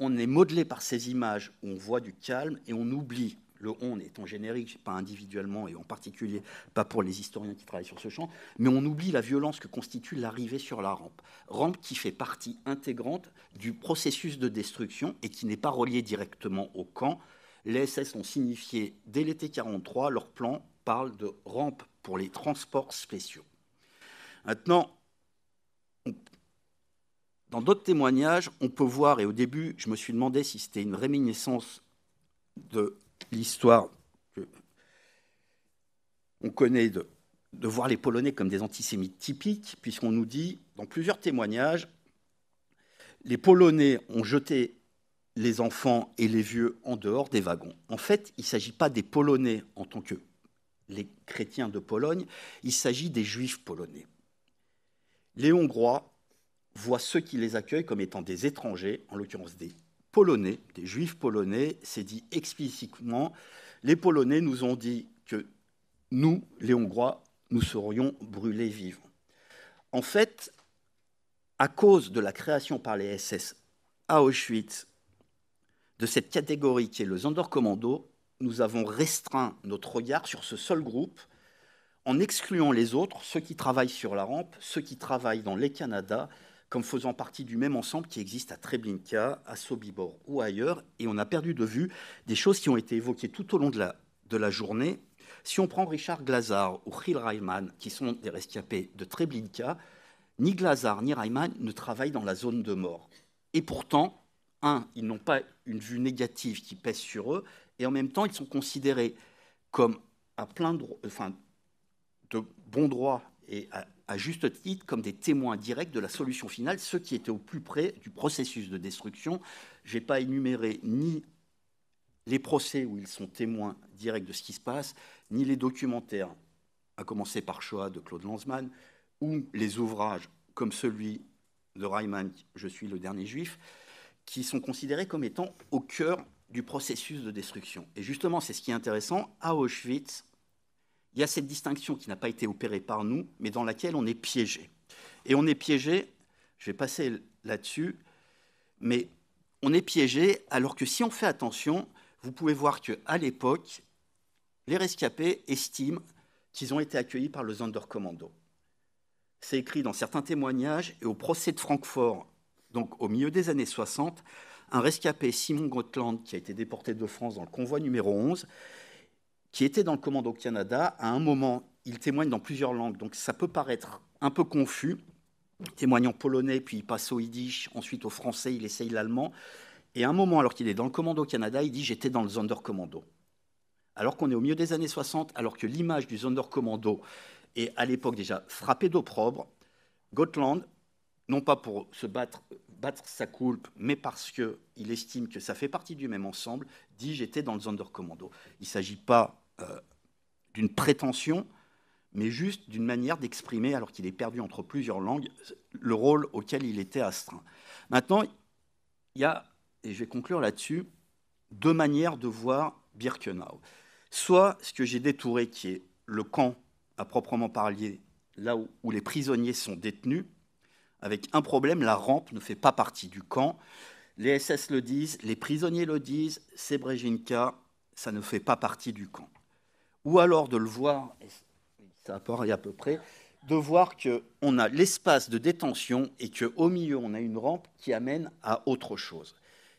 on est modelé par ces images où on voit du calme et on oublie, le « on » étant générique, pas individuellement et en particulier pas pour les historiens qui travaillent sur ce champ, mais on oublie la violence que constitue l'arrivée sur la rampe. Rampe qui fait partie intégrante du processus de destruction et qui n'est pas reliée directement au camp. Les SS ont signifié dès l'été 1943, leur plan parle de rampe pour les transports spéciaux. Maintenant, dans d'autres témoignages, on peut voir, et au début, je me suis demandé si c'était une réminiscence de l'histoire qu'on connaît de voir les Polonais comme des antisémites typiques, puisqu'on nous dit, dans plusieurs témoignages, les Polonais ont jeté les enfants et les vieux en dehors des wagons. En fait, il ne s'agit pas des Polonais en tant que les chrétiens de Pologne, il s'agit des Juifs polonais. Les Hongrois voient ceux qui les accueillent comme étant des étrangers, en l'occurrence des Polonais, des Juifs polonais. C'est dit explicitement, les Polonais nous ont dit que nous, les Hongrois, nous serions brûlés vivants. En fait, à cause de la création par les SS à Auschwitz de cette catégorie qui est le Sonderkommando, nous avons restreint notre regard sur ce seul groupe en excluant les autres, ceux qui travaillent sur la rampe, ceux qui travaillent dans les Canada, comme faisant partie du même ensemble qui existe à Treblinka, à Sobibor ou ailleurs, et on a perdu de vue des choses qui ont été évoquées tout au long de la journée. Si on prend Richard Glazar ou Gil Reimann, qui sont des rescapés de Treblinka, ni Glazar ni Reimann ne travaillent dans la zone de mort. Et pourtant, ils n'ont pas une vue négative qui pèse sur eux, et en même temps, ils sont considérés comme à plein de bon droit et à juste titre comme des témoins directs de la solution finale, ceux qui étaient au plus près du processus de destruction. Je n'ai pas énuméré ni les procès où ils sont témoins directs de ce qui se passe, ni les documentaires, à commencer par Shoah de Claude Lanzmann, ou les ouvrages comme celui de Reimann, Je suis le dernier juif, qui sont considérés comme étant au cœur du processus de destruction. Et justement, c'est ce qui est intéressant, à Auschwitz, il y a cette distinction qui n'a pas été opérée par nous, mais dans laquelle on est piégé. Et on est piégé, je vais passer là-dessus, mais on est piégé alors que si on fait attention, vous pouvez voir qu'à l'époque, les rescapés estiment qu'ils ont été accueillis par le Sonderkommando. C'est écrit dans certains témoignages, et au procès de Francfort, donc au milieu des années 60, un rescapé, Simon Gotland, qui a été déporté de France dans le convoi numéro 11, qui était dans le commando Canada, à un moment, il témoigne dans plusieurs langues, donc ça peut paraître un peu confus, témoignant polonais, puis il passe au yiddish, ensuite au français, il essaye l'allemand, et à un moment, alors qu'il est dans le commando Canada, il dit « j'étais dans le Sonderkommando ». Alors qu'on est au milieu des années 60, alors que l'image du Sonderkommando est à l'époque déjà frappée d'opprobre, Gotland, non pas pour se battre sa coulpe, mais parce qu'il estime que ça fait partie du même ensemble, dit « j'étais dans le Sonderkommando ». Il ne s'agit pas d'une prétention, mais juste d'une manière d'exprimer, alors qu'il est perdu entre plusieurs langues, le rôle auquel il était astreint. Maintenant, il y a, et je vais conclure là-dessus, deux manières de voir Birkenau. Soit ce que j'ai détouré, qui est le camp à proprement parler, là où les prisonniers sont détenus, avec un problème, la rampe ne fait pas partie du camp. Les SS le disent, les prisonniers le disent, Srebrenica, ça ne fait pas partie du camp. ou alors de le voir, et ça apparaît à peu près, de voir qu'on a l'espace de détention et qu'au milieu, on a une rampe qui amène à autre chose.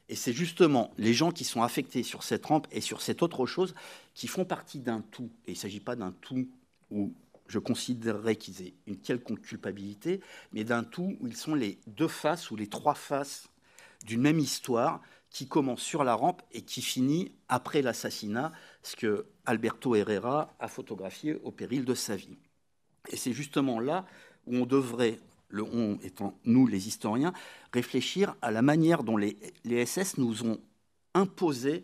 Et c'est justement les gens qui sont affectés sur cette rampe et sur cette autre chose qui font partie d'un tout. Et il ne s'agit pas d'un tout où je considérerais qu'ils aient une quelconque culpabilité, mais d'un tout où ils sont les deux faces ou les trois faces d'une même histoire qui commence sur la rampe et qui finit après l'assassinat, ce que Alberto Herrera a photographié au péril de sa vie. Et c'est justement là où on devrait, le on étant nous les historiens, réfléchir à la manière dont les SS nous ont imposé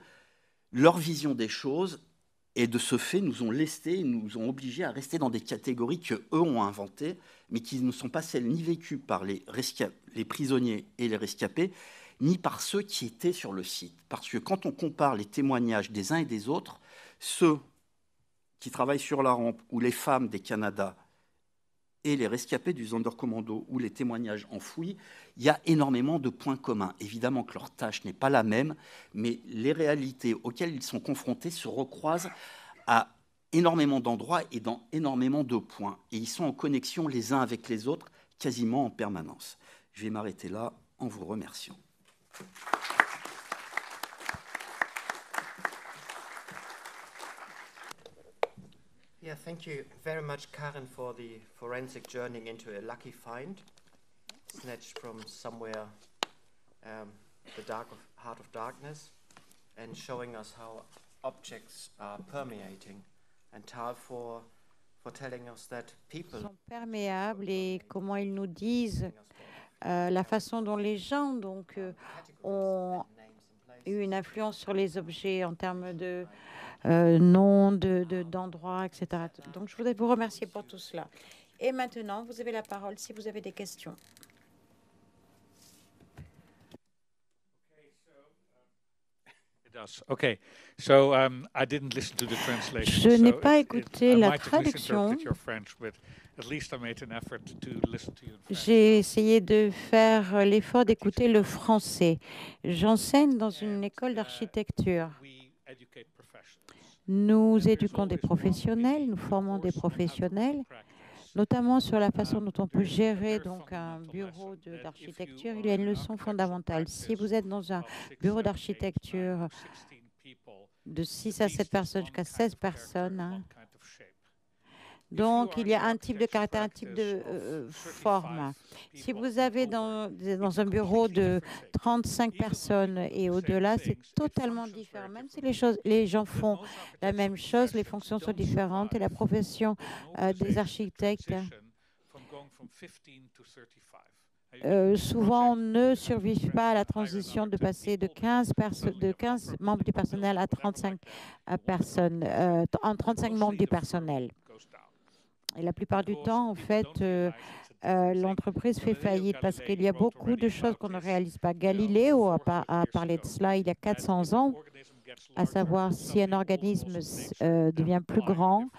leur vision des choses et de ce fait nous ont lestés, nous ont obligés à rester dans des catégories qu'eux ont inventées, mais qui ne sont pas celles ni vécues par les prisonniers et les rescapés, ni par ceux qui étaient sur le site. Parce que quand on compare les témoignages des uns et des autres, ceux qui travaillent sur la rampe ou les femmes des Canada et les rescapés du Sonderkommando ou les témoignages enfouis, il y a énormément de points communs. Évidemment que leur tâche n'est pas la même, mais les réalités auxquelles ils sont confrontés se recroisent à énormément d'endroits et dans énormément de points. Et ils sont en connexion les uns avec les autres quasiment en permanence. Je vais m'arrêter là en vous remerciant. Yeah, thank you very much, Karen, for the forensic journey into a lucky find, snatched from somewhere, the heart of darkness, and showing us how objects are permeating, and Tal for telling us that people sont perméables et comment ils nous disent la façon dont les gens ont eu une influence sur les objets en termes de noms, d'endroits, etc. Donc, je voudrais vous remercier pour tout cela. Et maintenant, vous avez la parole si vous avez des questions. Je n'ai pas écouté la traduction. J'ai essayé de faire l'effort d'écouter le français. J'enseigne dans une école d'architecture. Nous éduquons des professionnels, nous formons des professionnels, notamment sur la façon dont on peut gérer donc un bureau d'architecture. Il y a une leçon fondamentale. Si vous êtes dans un bureau d'architecture de 6 à 7 personnes jusqu'à 16 personnes, donc il y a un type de caractère, un type de forme. Si vous avez dans un bureau de 35 personnes et au-delà, c'est totalement différent. Même si les gens font la même chose, les fonctions sont différentes et la profession des architectes souvent ne survivent pas à la transition de passer de 15 membres du personnel à 35 personnes, en 35 membres du personnel. Et la plupart du temps, en fait, l'entreprise fait faillite parce qu'il y a beaucoup de choses qu'on ne réalise pas. Galiléo a parlé de cela il y a 400 ans, à savoir si un organisme devient plus grand,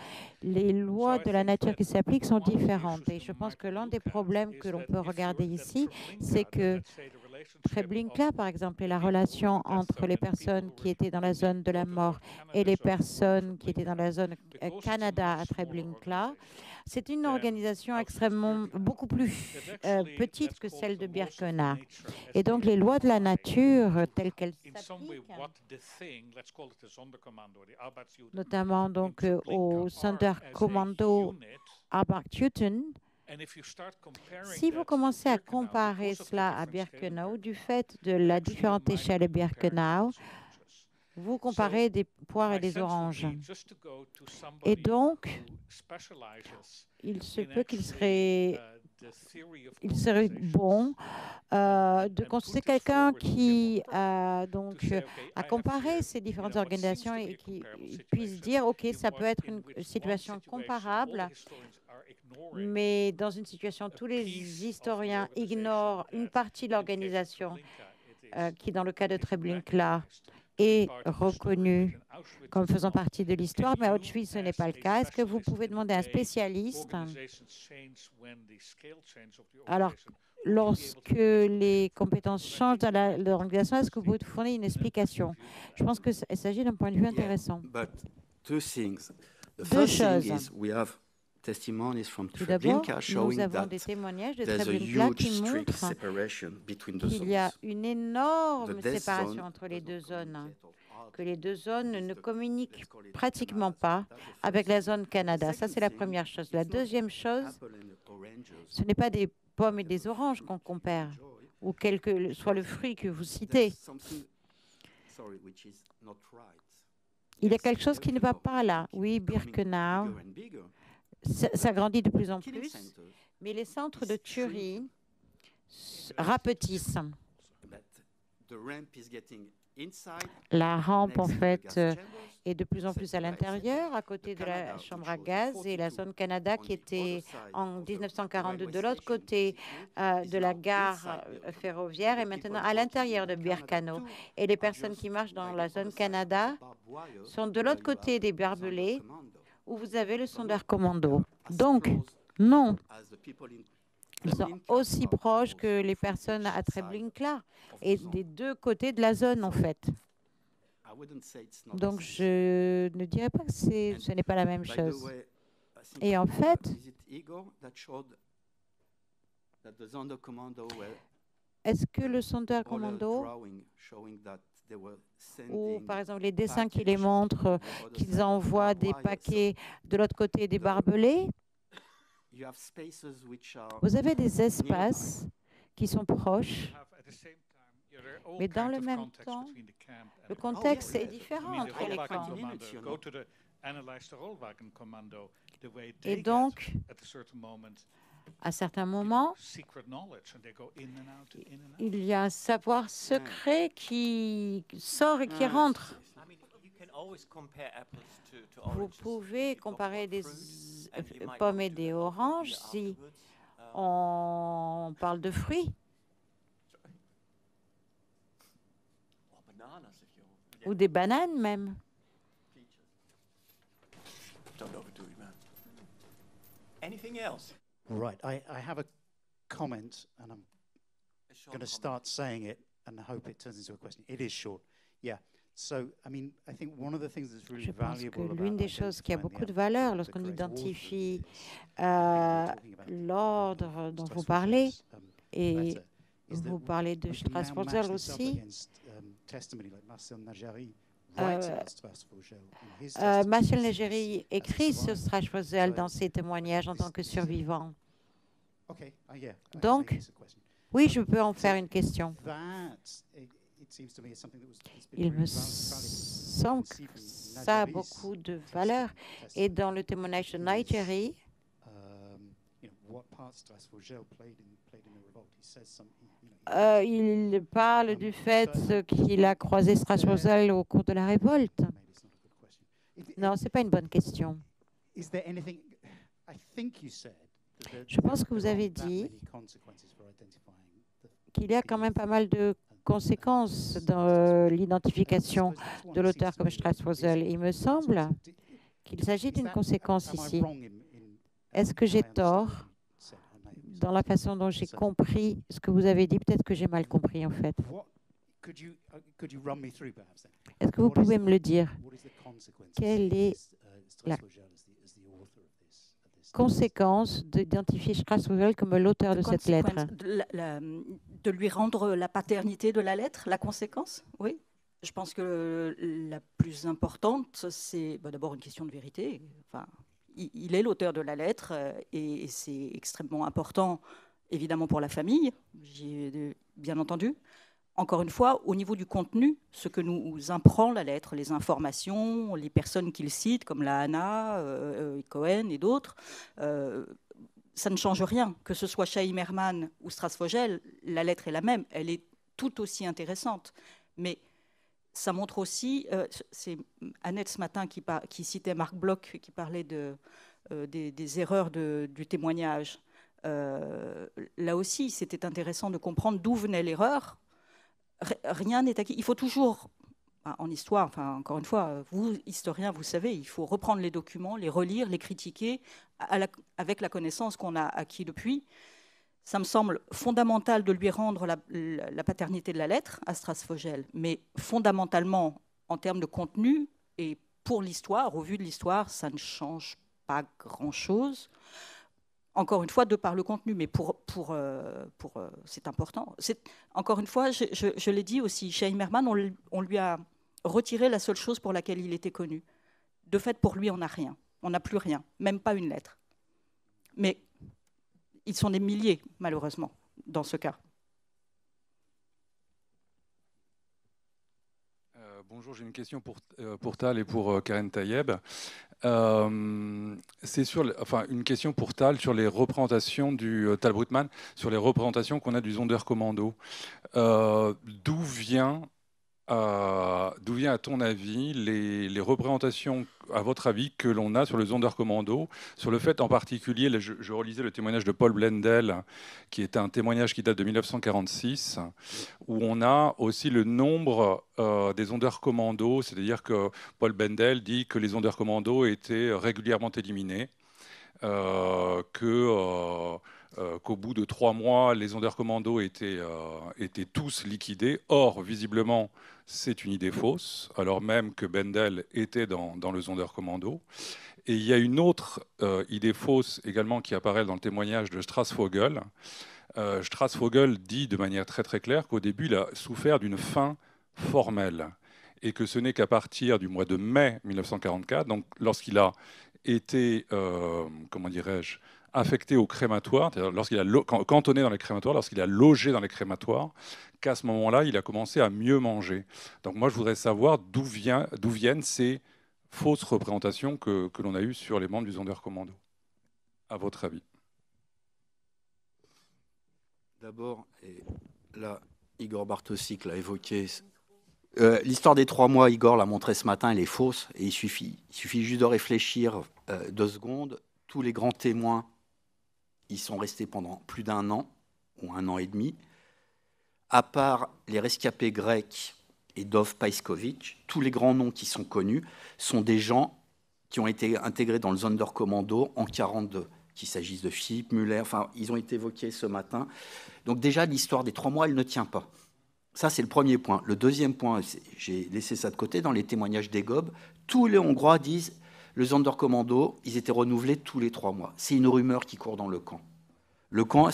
les lois de la nature qui s'appliquent sont différentes. Et je pense que l'un des problèmes que l'on peut regarder ici, c'est que Treblinka, par exemple, et la relation entre les personnes qui étaient dans la zone de la mort et les personnes qui étaient dans la zone Canada à Treblinka, c'est une organisation extrêmement beaucoup plus petite que celle de Birkenau. Et donc, les lois de la nature telles qu'elles s'appliquent, notamment donc au Sonderkommando Arbeitsgruppen, si vous commencez à comparer cela à Birkenau, du fait de la différente échelle de Birkenau, vous comparez des poires et des oranges. Et donc, il se peut qu'il serait bon de consulter quelqu'un qui a comparé ces différentes organisations et qui puisse dire, OK, ça peut être une situation comparable, mais dans une situation où tous les historiens ignorent une partie de l'organisation qui, dans le cas de Treblinka, est reconnue comme faisant partie de l'histoire, mais à Auschwitz, ce n'est pas le cas. Est-ce que vous pouvez demander à un spécialiste, alors, lorsque les compétences changent dans l'organisation, est-ce que vous pouvez fournir une explication? Je pense qu'il s'agit d'un point de vue intéressant. But two things. The Deux first thing choses. is we have testimonies from Tout d'abord, Treblinka nous showing avons that des témoignages de there's a Treblinka huge qui strict montrent separation between the qu'il y a zones. une énorme The death séparation zone entre les does deux not zones, communicate or hardly que les deux zones with ne the, communiquent let's call it, pratiquement Canada pas zone. That's the first avec la thing. zone Canada. The Ça, c'est second la thing, première chose. it's La not deuxième chose, apple and oranges ce n'est pas des pommes et that des the oranges fruit qu'on you compare, enjoy. ou quel que soit le fruit que vous There's citez. something, sorry, which is not right. Il y a Yes, quelque chose qui ne va pas là. Oui, becoming Birkenau, bigger and bigger. ça grandit de plus en Killing plus, centers, mais les centres de is tuerie shrinking. rapetissent. But the ramp is getting inside, La rampe, en next to the fait, gas chambers. est de plus en plus à l'intérieur, à côté de la chambre à gaz, et la zone Canada qui était en 1942 de l'autre côté de la gare ferroviaire est maintenant à l'intérieur de Birkenau. Et les personnes qui marchent dans la zone Canada sont de l'autre côté des barbelés où vous avez le sondeur commando. Donc, non, ils sont aussi proches que les personnes à Treblinka et des deux côtés de la zone, en fait. Donc, je ne dirais pas que ce n'est pas la même chose. Et en fait, est-ce que le sondeur commando, ou par exemple les dessins qui les montrent, qu'ils envoient des paquets de l'autre côté des barbelés, vous avez des espaces qui sont proches, mais dans le même temps, le contexte est différent entre les camps. Et donc, à certains moments, il y a un savoir secret qui sort et qui rentre. Vous pouvez comparer des pommes et des oranges si on parle de fruits. Ou des bananes même. Anything else? Right, I have a comment, and I'm going to start saying it and hope it turns into a question. It is short, yeah. So, I mean, I think one of the things that's really Je pense que valuable l'une des choses qui a beaucoup de valeur lorsqu'on identifie l'ordre dont vous parlez, et vous parlez de Strasbourg aussi, Marcel Najeri écrit sur Strasbourg dans ses témoignages en tant que survivant. Donc, oui, je peux en faire une question. Il me semble que ça a beaucoup de valeur. Et dans le témoignage de Najeri, il parle du fait qu'il a croisé Strasbourg au cours de la révolte. Non, ce n'est pas une bonne question. Je pense que vous avez dit qu'il y a quand même pas mal de conséquences dans l'identification de l'auteur comme Strasbourg. Il me semble qu'il s'agit d'une conséquence ici. Est-ce que j'ai tort dans la façon dont j'ai compris ce que vous avez dit? Peut-être que j'ai mal compris en fait. Est-ce que vous pouvez me le dire? Quelle est la conséquence d'identifier Strasbourg comme l'auteur de cette lettre? De lui rendre la paternité de la lettre, la conséquence? Oui. Je pense que la plus importante, c'est d'abord une question de vérité. Enfin, il est l'auteur de la lettre et c'est extrêmement important, évidemment, pour la famille, bien entendu. Encore une fois, au niveau du contenu, ce que nous imprend la lettre, les informations, les personnes qu'il cite, comme la Hannah, Cohen et d'autres, ça ne change rien. Que ce soit Shai Merman ou Strasvogel, la lettre est la même. Elle est tout aussi intéressante. Mais ça montre aussi, c'est Annette ce matin qui citait Marc Bloch, qui parlait des erreurs du témoignage. Là aussi, c'était intéressant de comprendre d'où venait l'erreur. Rien n'est acquis. Il faut toujours, en histoire, enfin, encore une fois, vous, historiens, vous savez, il faut reprendre les documents, les relire, les critiquer avec la connaissance qu'on a acquis depuis. Ça me semble fondamental de lui rendre la paternité de la lettre à Strasvogel, mais fondamentalement, en termes de contenu et pour l'histoire, au vu de l'histoire, ça ne change pas grand-chose. Encore une fois, de par le contenu, mais c'est important. Encore une fois, je l'ai dit aussi, chez Heimermann, on lui a retiré la seule chose pour laquelle il était connu. De fait, pour lui, on n'a rien. On n'a plus rien, même pas une lettre. Mais ils sont des milliers, malheureusement, dans ce cas. Bonjour, j'ai une question pour Tal et pour Karen Tayeb. C'est une question pour Tal sur les représentations Tal Brutmann, sur les représentations qu'on a du Sonderkommando. D'où vient, à ton avis, les représentations, à votre avis, que l'on a sur le Sonderkommando, sur le fait en particulier, je relisais le témoignage de Paul Blendel, qui est un témoignage qui date de 1946, où on a aussi le nombre des Sonderkommando, c'est-à-dire que Paul Blendel dit que les Sonderkommando étaient régulièrement éliminés, qu'au bout de 3 mois, les Sonderkommando étaient tous liquidés. Or, visiblement, c'est une idée fausse, alors même que Blendel était dans le Sonderkommando. Et il y a une autre idée fausse également qui apparaît dans le témoignage de Strassvogel. Strassvogel dit de manière très très claire qu'au début, il a souffert d'une faim formelle et que ce n'est qu'à partir du mois de mai 1944, donc lorsqu'il a été, affecté au crématoire, c'est-à-dire lorsqu'il a cantonné dans les crématoires, lorsqu'il a logé dans les crématoires, qu'à ce moment-là, il a commencé à mieux manger. Donc moi, je voudrais savoir d'où viennent ces fausses représentations que l'on a eues sur les membres du Sonderkommando, à votre avis. D'abord, et là, Igor Bartosik l'a évoqué, l'histoire des 3 mois, Igor l'a montré ce matin, elle est fausse, et il suffit juste de réfléchir 2 secondes. Tous les grands témoins, ils sont restés pendant plus d'1 an, ou 1 an et demi. À part les rescapés grecs et Dov Paiskovic, tous les grands noms qui sont connus sont des gens qui ont été intégrés dans le Sonderkommando en 1942, qu'il s'agisse de Philippe Müller, enfin, ils ont été évoqués ce matin. Donc déjà, l'histoire des 3 mois, elle ne tient pas. Ça, c'est le premier point. Le deuxième point, j'ai laissé ça de côté, dans les témoignages d'Egob, tous les Hongrois disent le Sonderkommando, ils étaient renouvelés tous les 3 mois. C'est une rumeur qui court dans le camp. Le camp,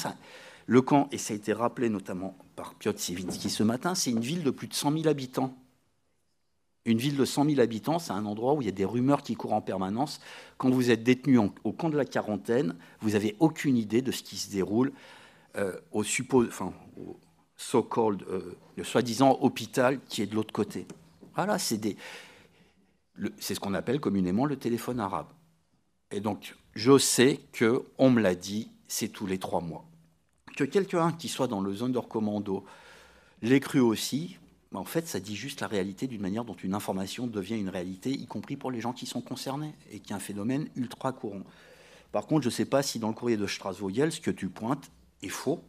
et ça a été rappelé notamment par Piotr Siwinski ce matin, c'est une ville de plus de 100 000 habitants. Une ville de 100 000 habitants, c'est un endroit où il y a des rumeurs qui courent en permanence. Quand vous êtes détenu au camp de la quarantaine, vous n'avez aucune idée de ce qui se déroule au so-called, le soi-disant hôpital qui est de l'autre côté. Voilà, c'est ce qu'on appelle communément le téléphone arabe. Et donc, je sais qu'on me l'a dit, c'est tous les 3 mois. Que quelqu'un qui soit dans le Sonderkommando l'ait cru aussi, en fait, ça dit juste la réalité d'une manière dont une information devient une réalité, y compris pour les gens qui sont concernés, et qui est un phénomène ultra courant. Par contre, je ne sais pas si dans le courrier de Strassvogel, ce que tu pointes est faux.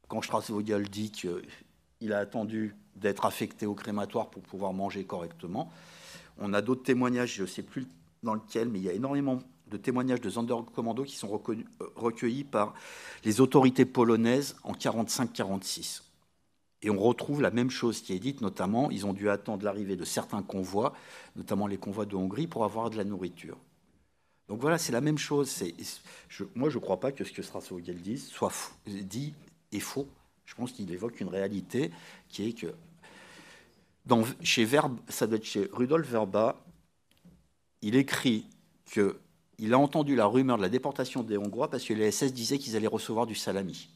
Quand Strassvogel dit qu'il a attendu d'être affecté au crématoire pour pouvoir manger correctement, on a d'autres témoignages, je ne sais plus dans lequel, mais il y a énormément de témoignages de Sonderkommando qui sont recueillis par les autorités polonaises en 1945-1946. Et on retrouve la même chose qui est dite, notamment, ils ont dû attendre l'arrivée de certains convois, notamment les convois de Hongrie, pour avoir de la nourriture. Donc voilà, c'est la même chose. Moi, je ne crois pas que ce que Strassvogel dit est faux. Je pense qu'il évoque une réalité qui est que ça doit être chez Rudolf Verba, il écrit qu'il a entendu la rumeur de la déportation des Hongrois parce que les SS disaient qu'ils allaient recevoir du salami.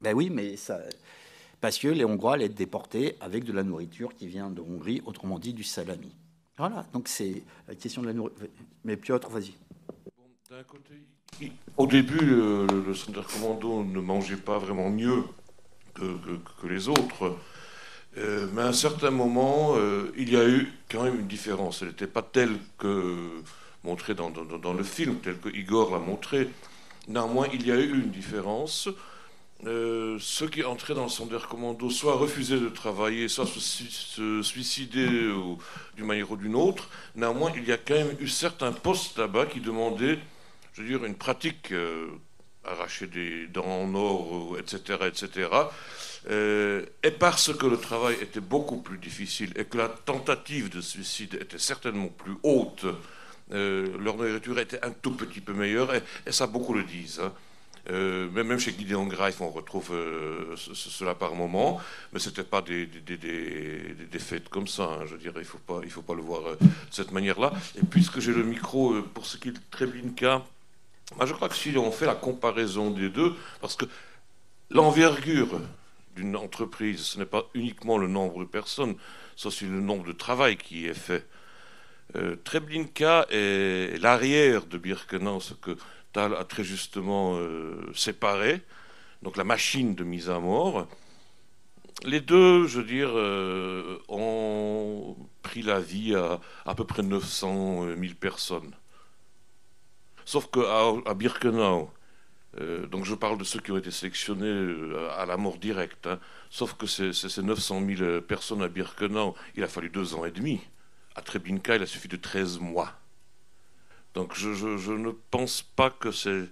Ben oui, mais parce que les Hongrois allaient être déportés avec de la nourriture qui vient de Hongrie, autrement dit du salami. Voilà, donc c'est la question de la nourriture. Mais Piotr, vas-y. D'un côté, au début, le Sonderkommando ne mangeait pas vraiment mieux que les autres. Mais à un certain moment, il y a eu quand même une différence. Elle n'était pas telle que montrée dans le film, telle que Igor l'a montré. Néanmoins, il y a eu une différence. Ceux qui entraient dans le Sonderkommando soit refusaient de travailler, soit se suicidaient d'une manière ou d'une autre. Néanmoins, il y a quand même eu certains postes là-bas qui demandaient, je veux dire, une pratique arracher des dents en or, etc., etc. Et parce que le travail était beaucoup plus difficile et que la tentative de suicide était certainement plus haute, leur nourriture était un tout petit peu meilleure, et ça beaucoup le disent. Hein. Même chez Gideon Greif, on retrouve cela par moment, mais ce n'était pas des faits comme ça. Hein. Je dirais, il faut pas le voir de cette manière-là. Et puisque j'ai le micro, pour ce qui est de Treblinka, moi, je crois que si on fait la comparaison des deux, parce que l'envergure d'une entreprise, ce n'est pas uniquement le nombre de personnes, c'est aussi le nombre de travail qui est fait. Treblinka est l'arrière de Birkenau, ce que Tal a très justement séparé, donc la machine de mise à mort. Les deux, je veux dire, ont pris la vie à peu près 900 000 personnes. Sauf qu'à Birkenau, donc je parle de ceux qui ont été sélectionnés à la mort directe, hein, sauf que ces 900 000 personnes à Birkenau, il a fallu 2 ans et demi. À Treblinka, il a suffi de 13 mois. Donc je ne pense pas que c'est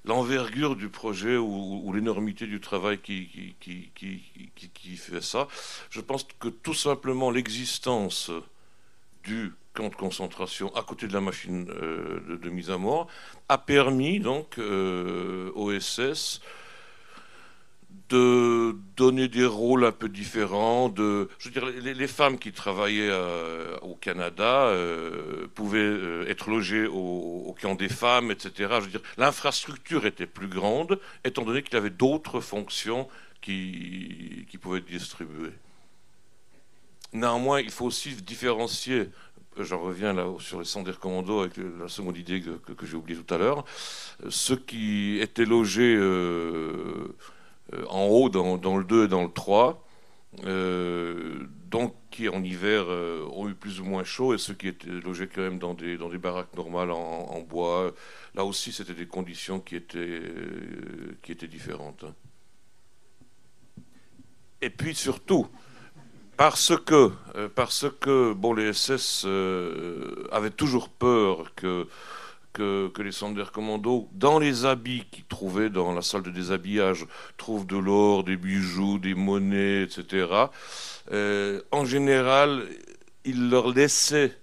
l'envergure du projet ou l'énormité du travail qui fait ça. Je pense que tout simplement l'existence du camp de concentration à côté de la machine de mise à mort a permis donc au SS de donner des rôles un peu différents. Je veux dire, les femmes qui travaillaient au Canada pouvaient être logées au camp des femmes, etc. Je veux dire, l'infrastructure était plus grande, étant donné qu'il y avait d'autres fonctions qui pouvaient être distribuées. Néanmoins, il faut aussi différencier, j'en reviens là sur les Sonderkommando avec la seconde idée que j'ai oubliée tout à l'heure, ceux qui étaient logés en haut dans le 2 et dans le 3, donc qui en hiver ont eu plus ou moins chaud, et ceux qui étaient logés quand même dans des baraques normales en bois, là aussi c'était des conditions qui étaient différentes. Et puis surtout, parce que bon, les SS avaient toujours peur que les Sonderkommando, dans les habits qu'ils trouvaient dans la salle de déshabillage, trouvent de l'or, des bijoux, des monnaies, etc. En général, ils leur laissaient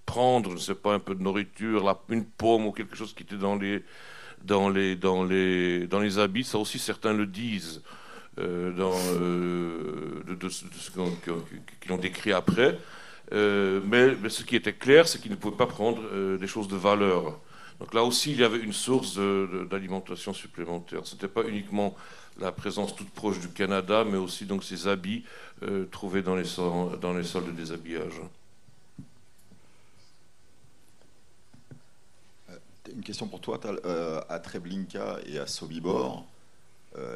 prendre, je ne sais pas, un peu de nourriture, une pomme ou quelque chose qui était dans les habits. Ça aussi, certains le disent de ce qu'ils ont décrit après. Mais ce qui était clair, c'est qu'ils ne pouvaient pas prendre des choses de valeur. Donc là aussi, il y avait une source d'alimentation supplémentaire. Ce n'était pas uniquement la présence toute proche du Canada, mais aussi donc ces habits trouvés dans les salles de déshabillage. Une question pour toi, Tal. À Treblinka et à Sobibor,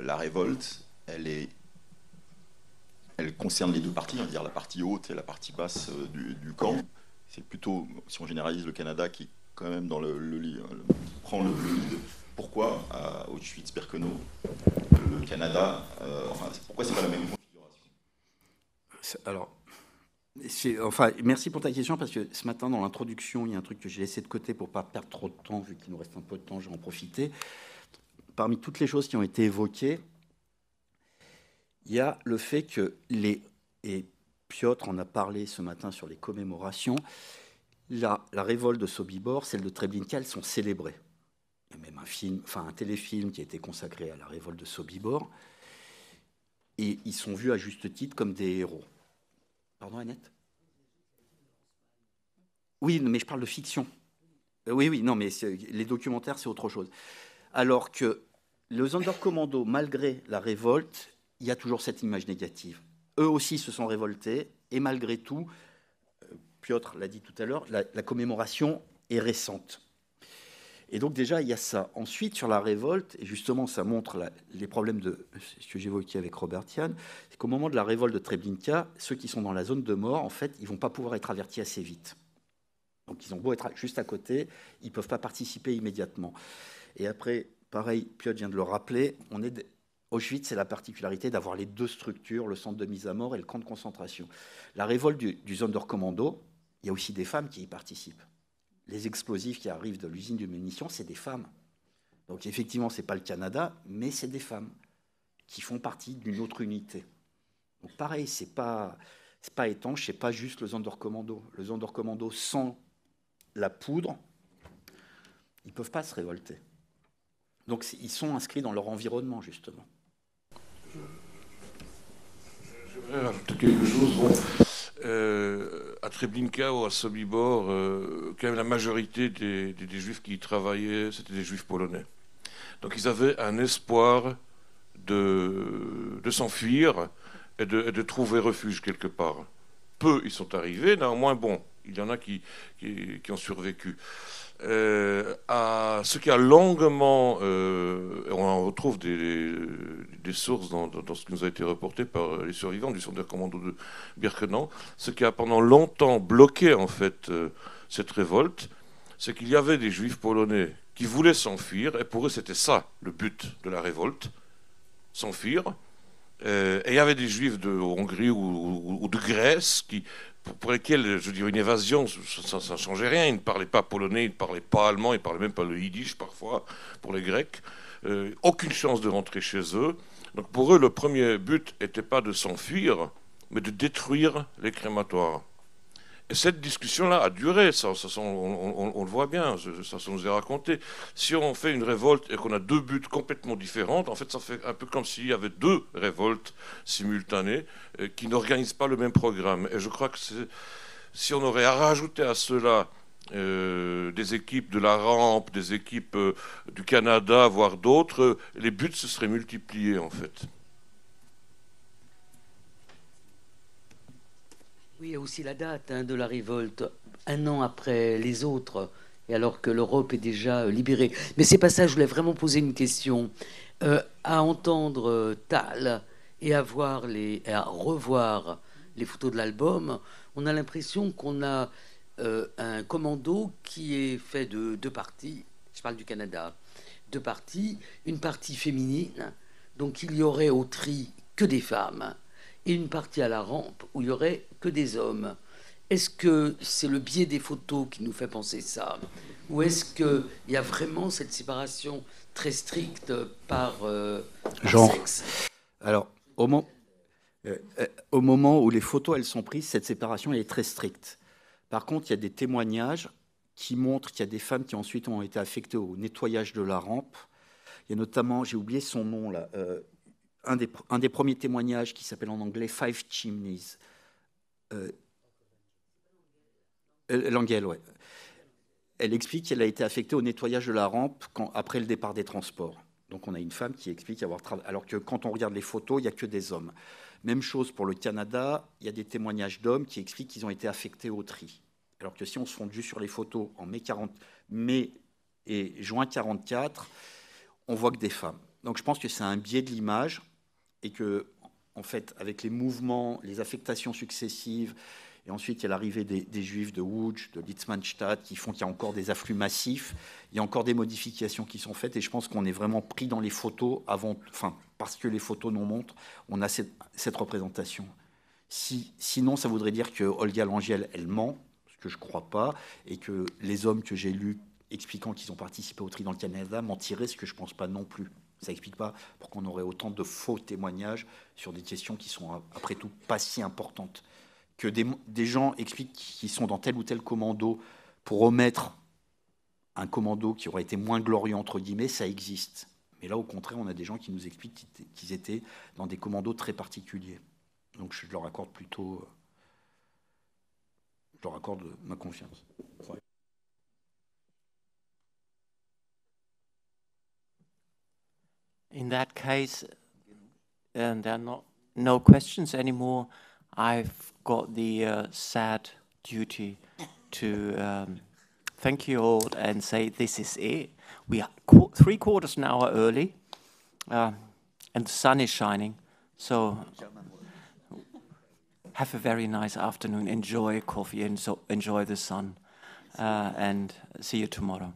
la révolte, elle concerne les deux parties, on va dire la partie haute et la partie basse du camp. C'est plutôt, si on généralise, le Canada qui, quand même, prend le lead. Pourquoi à Auschwitz-Birkenau, le Canada, pourquoi c'est pas la même configuration? Alors, merci pour ta question, parce que ce matin, dans l'introduction, il y a un truc que j'ai laissé de côté pour ne pas perdre trop de temps, vu qu'il nous reste un peu de temps, je vais en profiter. Parmi toutes les choses qui ont été évoquées, il y a le fait que et Piotr en a parlé ce matin sur les commémorations, la révolte de Sobibor, celle de Treblinka, elles sont célébrées. Il y a même un téléfilm qui a été consacré à la révolte de Sobibor, et ils sont vus à juste titre comme des héros. Pardon, Annette? Oui, mais je parle de fiction. Oui, non, mais les documentaires, c'est autre chose. Alors que le Sonderkommando, malgré la révolte, il y a toujours cette image négative. Eux aussi se sont révoltés, et malgré tout, Piotr l'a dit tout à l'heure, la commémoration est récente. Et donc déjà, il y a ça. Ensuite, sur la révolte, et justement, ça montre les problèmes de ce que j'évoquais avec Robert Yann, c'est qu'au moment de la révolte de Treblinka, ceux qui sont dans la zone de mort, en fait, ils ne vont pas pouvoir être avertis assez vite. Donc ils ont beau être juste à côté, ils ne peuvent pas participer immédiatement. Et après, pareil, Piotr vient de le rappeler, Auschwitz, c'est la particularité d'avoir les deux structures, le centre de mise à mort et le camp de concentration. La révolte du Sonderkommando, il y a aussi des femmes qui y participent. Les explosifs qui arrivent de l'usine de munitions, c'est des femmes. Donc effectivement, ce n'est pas le Canada, mais c'est des femmes qui font partie d'une autre unité. Donc pareil, c'est pas étanche, c'est pas juste le Sonderkommando. Le Sonderkommando sans la poudre, ils ne peuvent pas se révolter. Donc ils sont inscrits dans leur environnement, justement. J'aimerais rajouter quelque chose. Bon, à Treblinka ou à Sobibor, quand même la majorité des Juifs qui y travaillaient, c'était des Juifs polonais. Donc ils avaient un espoir de s'enfuir et de trouver refuge quelque part. Peu y sont arrivés, néanmoins, bon, il y en a qui ont survécu. À ce qui a longuement, on en retrouve des sources dans ce qui nous a été reporté par les survivants du Sonderkommando de Birkenau, ce qui a pendant longtemps bloqué en fait cette révolte, c'est qu'il y avait des Juifs polonais qui voulaient s'enfuir, et pour eux c'était ça le but de la révolte, s'enfuir. Et il y avait des Juifs de Hongrie ou de Grèce pour lesquels, je veux dire, une évasion, ça ne changeait rien. Ils ne parlaient pas polonais, ils ne parlaient pas allemand, ils ne parlaient même pas le yiddish parfois, pour les Grecs. Aucune chance de rentrer chez eux. Donc pour eux, le premier but n'était pas de s'enfuir, mais de détruire les crématoires. Et cette discussion-là a duré, on le voit bien, ça nous est raconté. Si on fait une révolte et qu'on a deux buts complètement différents, en fait ça fait un peu comme s'il y avait deux révoltes simultanées qui n'organisent pas le même programme. Et je crois que si on aurait à rajouter à cela des équipes de la rampe, des équipes du Canada, voire d'autres, les buts se seraient multipliés en fait. Oui, il y a aussi la date de la révolte, 1 an après les autres, et alors que l'Europe est déjà libérée. Mais c'est pas ça, je voulais vraiment poser une question. À entendre Tal et à revoir les photos de l'album, on a l'impression qu'on a un commando qui est fait de 2 parties. Je parle du Canada. 2 parties, une partie féminine, donc il y aurait au tri que des femmes, et une partie à la rampe où il y aurait que des hommes. Est-ce que c'est le biais des photos qui nous fait penser ça, ou est-ce qu'il y a vraiment cette séparation très stricte par sexe? Alors, au moment où les photos elles sont prises, cette séparation elle est très stricte. Par contre, il y a des témoignages qui montrent qu'il y a des femmes qui ensuite ont été affectées au nettoyage de la rampe. Il y a notamment, j'ai oublié son nom là, un des premiers témoignages qui s'appelle en anglais Five Chimneys. L'Angel, ouais. Elle explique qu'elle a été affectée au nettoyage de la rampe après le départ des transports. Donc on a une femme qui explique avoir travaillé, alors que quand on regarde les photos, il n'y a que des hommes. Même chose pour le Canada, il y a des témoignages d'hommes qui expliquent qu'ils ont été affectés au tri. Alors que si on se fonde juste sur les photos en mai et juin 1944, on voit que des femmes. Donc je pense que c'est un biais de l'image et que, en fait, avec les mouvements, les affectations successives, et ensuite il y a l'arrivée des Juifs de Łódź, de Litzmannstadt, qui font qu'il y a encore des afflux massifs, il y a encore des modifications qui sont faites, et je pense qu'on est vraiment pris dans les photos parce que les photos nous montrent, on a cette représentation. Sinon, ça voudrait dire que Olga Langiel, elle ment, ce que je ne crois pas, et que les hommes que j'ai lus expliquant qu'ils ont participé au tri dans le Canada mentiraient, ce que je ne pense pas non plus. Ça n'explique pas pourquoi on aurait autant de faux témoignages sur des questions qui sont, après tout, pas si importantes. Que des gens expliquent qu'ils sont dans tel ou tel commando pour omettre un commando qui aurait été moins glorieux, entre guillemets, ça existe. Mais là, au contraire, on a des gens qui nous expliquent qu'ils étaient dans des commandos très particuliers. Donc je leur accorde plutôt... Je leur accorde ma confiance. Ouais. In that case, there are no questions anymore. I've got the sad duty to thank you all and say this is it. We are 3/4 an hour early, and the sun is shining. So have a very nice afternoon. Enjoy coffee and enjoy the sun, and see you tomorrow.